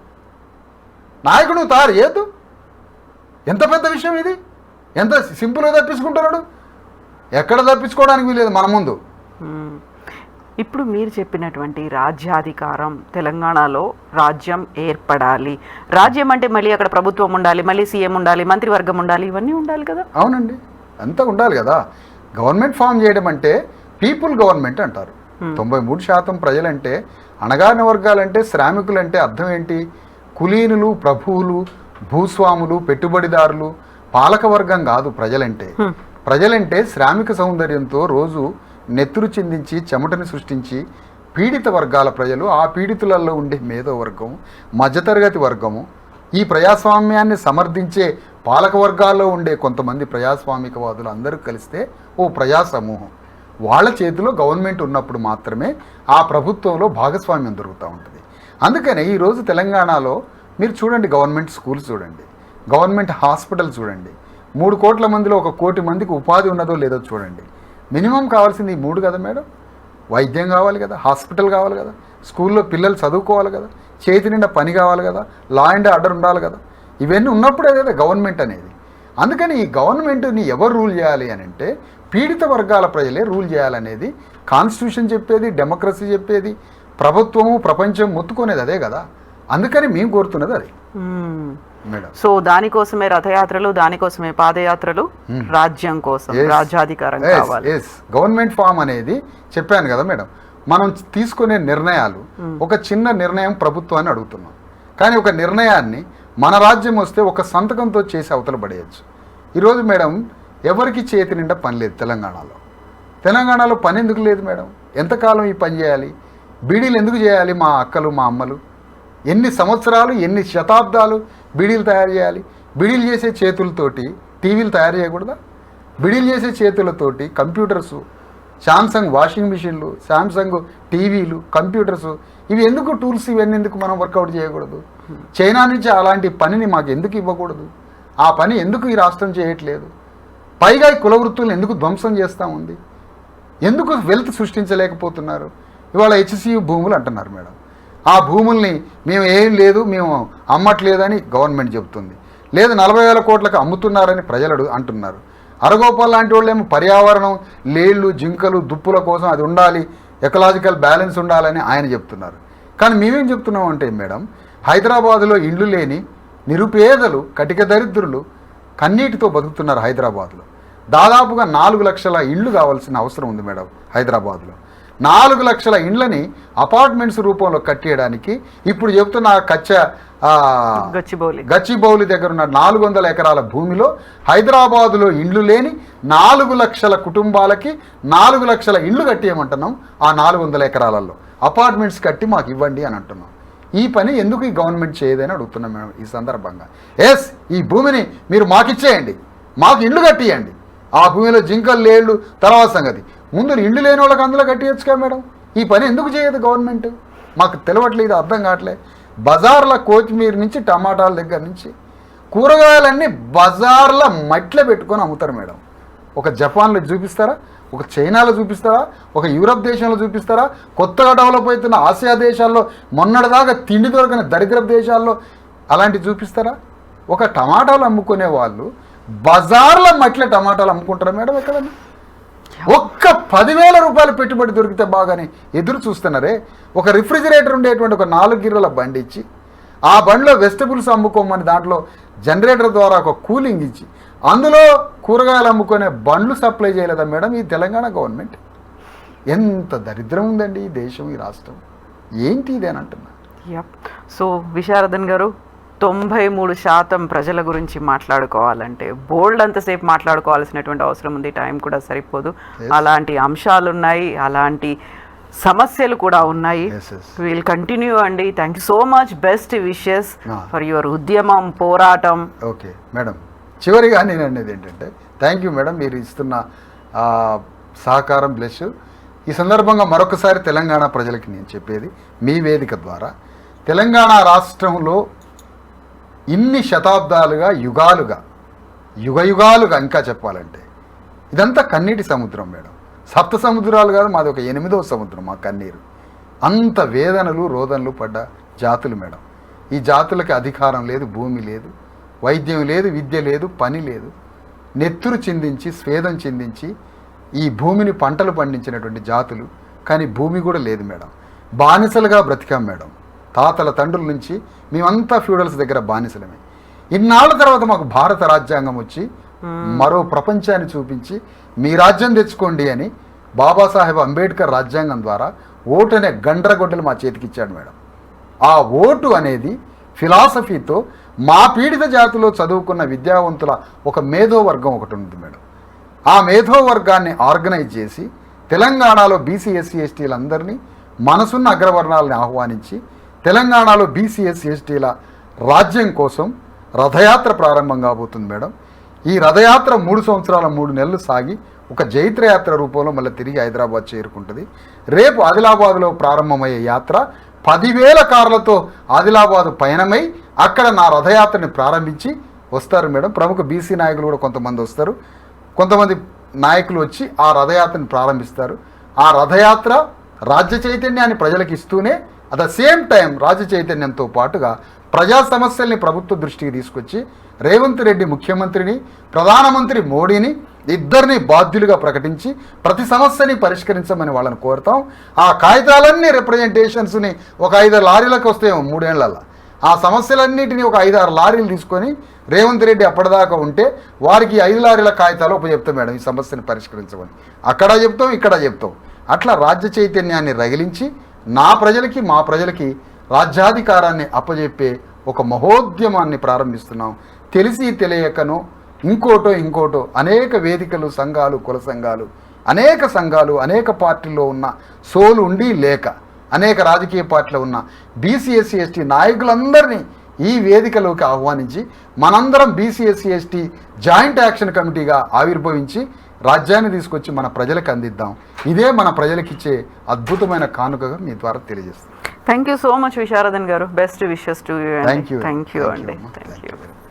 నాయకుడు నువ్వు తయారు చేయొద్దు. ఎంత పెద్ద విషయం ఇది! ఎంత సింపుల్గా తప్పించుకుంటున్నాడు. ఎక్కడ తప్పించుకోవడానికి వీలేదు మన ముందు. ఇప్పుడు మీరు చెప్పినటువంటి రాజ్యాధికారం, తెలంగాణలో రాజ్యం ఏర్పడాలి, రాజ్యం అంటే మళ్ళీ అక్కడ ప్రభుత్వం ఉండాలి, మళ్ళీ సీఎం ఉండాలి, మంత్రివర్గం ఉండాలి, ఇవన్నీ ఉండాలి కదా. అవునండి, అంతా ఉండాలి కదా. గవర్నమెంట్ ఫామ్ చేయడం అంటే పీపుల్ గవర్నమెంట్ అంటారు. 93% ప్రజలంటే, అణగారిన వర్గాలంటే, శ్రామికులంటే అర్థం ఏంటి? కులీనులు, ప్రభువులు, భూస్వాములు, పెట్టుబడిదారులు, పాలక వర్గం కాదు ప్రజలంటే. ప్రజలంటే శ్రామిక సౌందర్యంతో రోజు నెత్తురు చిందించి చెమటని సృష్టించి పీడిత వర్గాల ప్రజలు, ఆ పీడితులలో ఉండే మేధో వర్గము, మధ్యతరగతి వర్గము, ఈ ప్రజాస్వామ్యాన్ని సమర్థించే పాలక వర్గాల్లో ఉండే కొంతమంది ప్రజాస్వామికవాదులు అందరూ కలిస్తే ఓ ప్రజా సమూహం. వాళ్ళ చేతిలో గవర్నమెంట్ ఉన్నప్పుడు మాత్రమే ఆ ప్రభుత్వంలో భాగస్వామ్యం దొరుకుతూ ఉంటుంది. అందుకనే ఈరోజు తెలంగాణలో మీరు చూడండి, గవర్నమెంట్ స్కూల్స్ చూడండి, గవర్నమెంట్ హాస్పిటల్ చూడండి, 3 కోట్ల మందిలో 1 కోటి మందికి ఉపాధి ఉన్నదో లేదో చూడండి. మినిమం కావాల్సింది ఈ 3 కదా మేడం. వైద్యం కావాలి కదా, హాస్పిటల్ కావాలి కదా, స్కూల్లో పిల్లలు చదువుకోవాలి కదా, చేతి నిండా పని కావాలి కదా, లా అండ్ ఆర్డర్ ఉండాలి కదా. ఇవన్నీ ఉన్నప్పుడే కదా గవర్నమెంట్ అనేది. అందుకని ఈ గవర్నమెంట్ని ఎవరు రూల్ చేయాలి అని అంటే పీడిత వర్గాల ప్రజలే రూల్ చేయాలనేది కాన్స్టిట్యూషన్ చెప్పేది, డెమోక్రసీ చెప్పేది, ప్రభుత్వము ప్రపంచం మొత్తుకునేది అదే కదా. అందుకని మేము కోరుతున్నది అది మేడం. సో దానికోసమే రథయాత్రలు, దానికోసమే పాదయాత్రలు, రాజ్యం కోసం, రాజ్యాధికారం కావాలి. గవర్నమెంట్ ఫామ్ అనేది చెప్పాను కదా మేడం. మనం తీసుకునే నిర్ణయాలు, ఒక చిన్న నిర్ణయం ప్రభుత్వాన్ని అడుగుతున్నాం, కానీ ఒక నిర్ణయాన్ని మన రాజ్యం వస్తే ఒక సంతకంతో చేసి అవతల పడేయచ్చు. ఈరోజు మేడం ఎవరికి చేతి నిండా పని లేదు తెలంగాణలో పని ఎందుకు లేదు మేడం? ఎంతకాలం ఈ పని చేయాలి? బీడీలు ఎందుకు చేయాలి? మా అక్కలు, మా అమ్మలు ఎన్ని సంవత్సరాలు, ఎన్ని శతాబ్దాలు బీడీలు తయారు చేయాలి? బీడీలు చేసే చేతులతోటి టీవీలు తయారు చేయకూడదా? బీడీలు చేసే చేతులతోటి కంప్యూటర్స్, శాంసంగ్ వాషింగ్ మిషన్లు, శాంసంగ్ టీవీలు, కంప్యూటర్స్, ఇవి ఎందుకు టూల్స్, ఇవన్నీ ఎందుకు మనం వర్కౌట్ చేయకూడదు? చైనా నుంచి అలాంటి పనిని మాకు ఎందుకు ఇవ్వకూడదు? ఆ పని ఎందుకు ఈ రాష్ట్రం చేయట్లేదు? పైగా ఈ కుల వృత్తులను ఎందుకు ధ్వంసం చేస్తూ ఉంది? ఎందుకు వెల్త్ సృష్టించలేకపోతున్నారు? ఇవాళ HCU భూములు అంటున్నారు మేడం. ఆ భూముల్ని మేము ఏం లేదు, మేము అమ్మట్లేదని గవర్నమెంట్ చెబుతుంది. లేదు 40,000 కోట్లకు అమ్ముతున్నారని ప్రజలు అంటున్నారు. అరగోపాల్ లాంటి వాళ్ళు ఏమో పర్యావరణం, లేళ్ళు, జింకలు, దుప్పుల కోసం అది ఉండాలి, ఎకలాజికల్ బ్యాలెన్స్ ఉండాలని ఆయన చెప్తున్నారు. కానీ మేమేం చెప్తున్నాం అంటే మేడం, హైదరాబాదులో ఇండ్లు లేని నిరుపేదలు, కటిక దరిద్రులు కన్నీటితో బతుకుతున్నారు. హైదరాబాద్లో దాదాపుగా 4 లక్షల ఇండ్లు కావాల్సిన అవసరం ఉంది మేడం. హైదరాబాద్లో 4 లక్షల ఇండ్లని అపార్ట్మెంట్స్ రూపంలో కట్టేయడానికి ఇప్పుడు చెప్తున్న గచ్చిబౌలి దగ్గర ఉన్న 400 ఎకరాల భూమిలో హైదరాబాదులో ఇండ్లు లేని 4 లక్షల కుటుంబాలకి 4 లక్షల ఇండ్లు కట్టేయమంటున్నాం. ఆ 400 ఎకరాలలో అపార్ట్మెంట్స్ కట్టి మాకు ఇవ్వండి అని అంటున్నాం. ఈ పని ఎందుకు ఈ గవర్నమెంట్ చేయదని అడుగుతున్నాం మేడం. ఈ సందర్భంగా ఈ భూమిని మీరు మాకిచ్చేయండి, మాకు ఇండ్లు కట్టియండి. ఆ భూమిలో జింకలు, లేళ్ళు తర్వాత సంగతి, ముందు ఇండ్లు లేని వాళ్ళకి అందులో కట్టియచ్చుగా మేడం. ఈ పని ఎందుకు చేయదు గవర్నమెంట్? మాకు తెలియట్లేదు, అర్థం కావట్లేదు. బజార్ల కొత్తిమీర నుంచి టమాటాల దగ్గర నుంచి కూరగాయలన్నీ బజార్ల మట్టిలో పెట్టుకొని అమ్ముతారు మేడం. ఒక జపాన్లో చూపిస్తారా? ఒక చైనాలో చూపిస్తారా? ఒక యూరప్ దేశంలో చూపిస్తారా? కొత్తగా డెవలప్ అవుతున్న ఆసియా దేశాల్లో మొన్నటిదాకా తిండి దొరకని దరిద్రపు దేశాల్లో అలాంటివి చూపిస్తారా? ఒక టమాటాలు అమ్ముకునే వాళ్ళు బజార్ల మట్టిలో టమాటాలు అమ్ముకుంటారా మేడం? ఎక్కడన్నా ఒక్క 10,000 రూపాయలు పెట్టుబడి దొరికితే బాగానే ఎదురు చూస్తున్నారే. ఒక రిఫ్రిజిరేటర్ ఉండేటువంటి ఒక 4 గిర్రల బండి ఇచ్చి ఆ బండిలో వెజిటబుల్స్ అమ్ముకోమని దాంట్లో జనరేటర్ ద్వారా ఒక కూలింగ్ ఇచ్చి అందులో కూరగాయలు అమ్ముకునే బండ్లు సప్లై చేయలేదా మేడం ఈ తెలంగాణ గవర్నమెంట్? ఎంత దరిద్రం ఉందండి ఈ దేశం, ఈ రాష్ట్రం. ఏంటి ఇది అని అంటున్నా. సో విశారదన్ గారు, 93% ప్రజల గురించి మాట్లాడుకోవాలంటే బోల్డ్ అంతసేపు మాట్లాడుకోవాల్సినటువంటి అవసరం ఉంది, టైం కూడా సరిపోదు. అలాంటి అంశాలు ఉన్నాయి, అలాంటి సమస్యలు కూడా ఉన్నాయి. విల్ కంటిన్యూ అండి. Thank you so much. Best wishes for your ఉద్యమం, పోరాటం. ఓకే మేడం, చివరిగా నేను అనేది ఏంటంటే థ్యాంక్ యూ మేడం, మీరు ఇస్తున్న సహకారం బ్లెస్. ఈ సందర్భంగా మరొకసారి తెలంగాణ ప్రజలకి నేను చెప్పేది మీ వేదిక ద్వారా, తెలంగాణ రాష్ట్రంలో ఇన్ని శతాబ్దాలుగా, యుగాలుగా ఇంకా చెప్పాలంటే ఇదంతా కన్నీటి సముద్రం మేడం. 7 సముద్రాలు కాదు, మాది ఒక 8వ సముద్రం మా కన్నీరు. అంత వేదనలు, రోదనలు పడ్డ జాతులు మేడం. ఈ జాతులకి అధికారం లేదు, భూమి లేదు, వైద్యం లేదు, విద్య లేదు, పని లేదు. నెత్తురు చిందించి, స్వేదం చిందించి ఈ భూమిని పంటలు పండించినటువంటి జాతులు. కానీ భూమి కూడా లేదు మేడం. బానిసలుగా బ్రతికాం మేడం. తాతల తండ్రుల నుంచి మేమంతా ఫ్యూడల్స్ దగ్గర బానిసలమే. ఇన్నాళ్ళ తర్వాత మాకు భారత రాజ్యాంగం వచ్చి మరో ప్రపంచాన్ని చూపించి మీ రాజ్యం తెచ్చుకోండి అని బాబాసాహెబ్ అంబేద్కర్ రాజ్యాంగం ద్వారా ఓటు అనే గండ్రగొడ్డలు మా చేతికిచ్చాడు మేడం. ఆ ఓటు అనేది ఫిలాసఫీతో మా పీడిత జాతిలో చదువుకున్న విద్యావంతుల ఒక మేధోవర్గం ఒకటి ఉంది మేడం. ఆ మేధోవర్గాన్ని ఆర్గనైజ్ చేసి తెలంగాణలో బీసీ ఎస్సీ ఎస్టీలందరినీ, మనసున్న అగ్రవర్ణాలని ఆహ్వానించి తెలంగాణలో బీసీ ఎస్సీ ఎస్టీల రాజ్యం కోసం రథయాత్ర ప్రారంభం కాబోతుంది మేడం. ఈ రథయాత్ర 3 సంవత్సరాల 3 నెలలు సాగి ఒక జైత్రయాత్ర రూపంలో మళ్ళీ తిరిగి హైదరాబాద్ చేరుకుంటుంది. రేపు ఆదిలాబాద్లో ప్రారంభమయ్యే యాత్ర 10,000 కార్లతో ఆదిలాబాద్ పయనమై అక్కడ నా రథయాత్రని ప్రారంభించి వస్తారు మేడం. ప్రముఖ బీసీ నాయకులు కూడా కొంతమంది వస్తారు, కొంతమంది నాయకులు వచ్చి ఆ రథయాత్రని ప్రారంభిస్తారు. ఆ రథయాత్ర రాజ్య చైతన్యాన్ని ప్రజలకు ఇస్తూనే అట్ ద సేమ్ టైం రాజ్య చైతన్యంతో పాటుగా ప్రజా సమస్యల్ని ప్రభుత్వ దృష్టికి తీసుకొచ్చి రేవంత్ రెడ్డి ముఖ్యమంత్రిని, ప్రధానమంత్రి మోడీని ఇద్దరిని బాధ్యులుగా ప్రకటించి ప్రతి సమస్యని పరిష్కరించమని వాళ్ళని కోరుతాం. ఆ కాగితాలన్నీ రిప్రజెంటేషన్స్ని ఒక 5 లారీలకు వస్తాయేమో 3 ఏళ్లలో. ఆ సమస్యలన్నింటినీ ఒక 5-6 లారీలు తీసుకొని రేవంత్ రెడ్డి అప్పటిదాకా ఉంటే వారికి 5 లారీల కాగితాలు ఉపచెప్తాం మేడం ఈ సమస్యని పరిష్కరించమని. అక్కడ చెప్తాం, ఇక్కడ చెప్తాం. అట్లా రాజ్య చైతన్యాన్ని రగిలించి నా ప్రజలకి, మా ప్రజలకి రాజ్యాధికారాన్ని అప్పజెప్పే ఒక మహోద్యమాన్ని ప్రారంభిస్తున్నాం. తెలిసి తెలియకనో ఇంకోటో అనేక వేదికలు, సంఘాలు, కుల సంఘాలు, అనేక సంఘాలు, అనేక పార్టీల్లో ఉన్న సోలు ఉండి లేక అనేక రాజకీయ పార్టీలో ఉన్న బీసీ ఎస్సీ ఎస్టీ నాయకులందరినీ ఈ వేదికలోకి ఆహ్వానించి మనందరం BC SC ST joint action కమిటీగా ఆవిర్భవించి రాజ్యాన్ని తీసుకొచ్చి మన ప్రజలకు అందిద్దాం. ఇదే మన ప్రజలకు ఇచ్చే అద్భుతమైన కానుకగా మీ ద్వారా తెలియజేస్తాం. Thank you so much Visharadan గారు. Best wishes to you. Thank you thank you అండి. అమ్మా. Thank Thank you. you very much.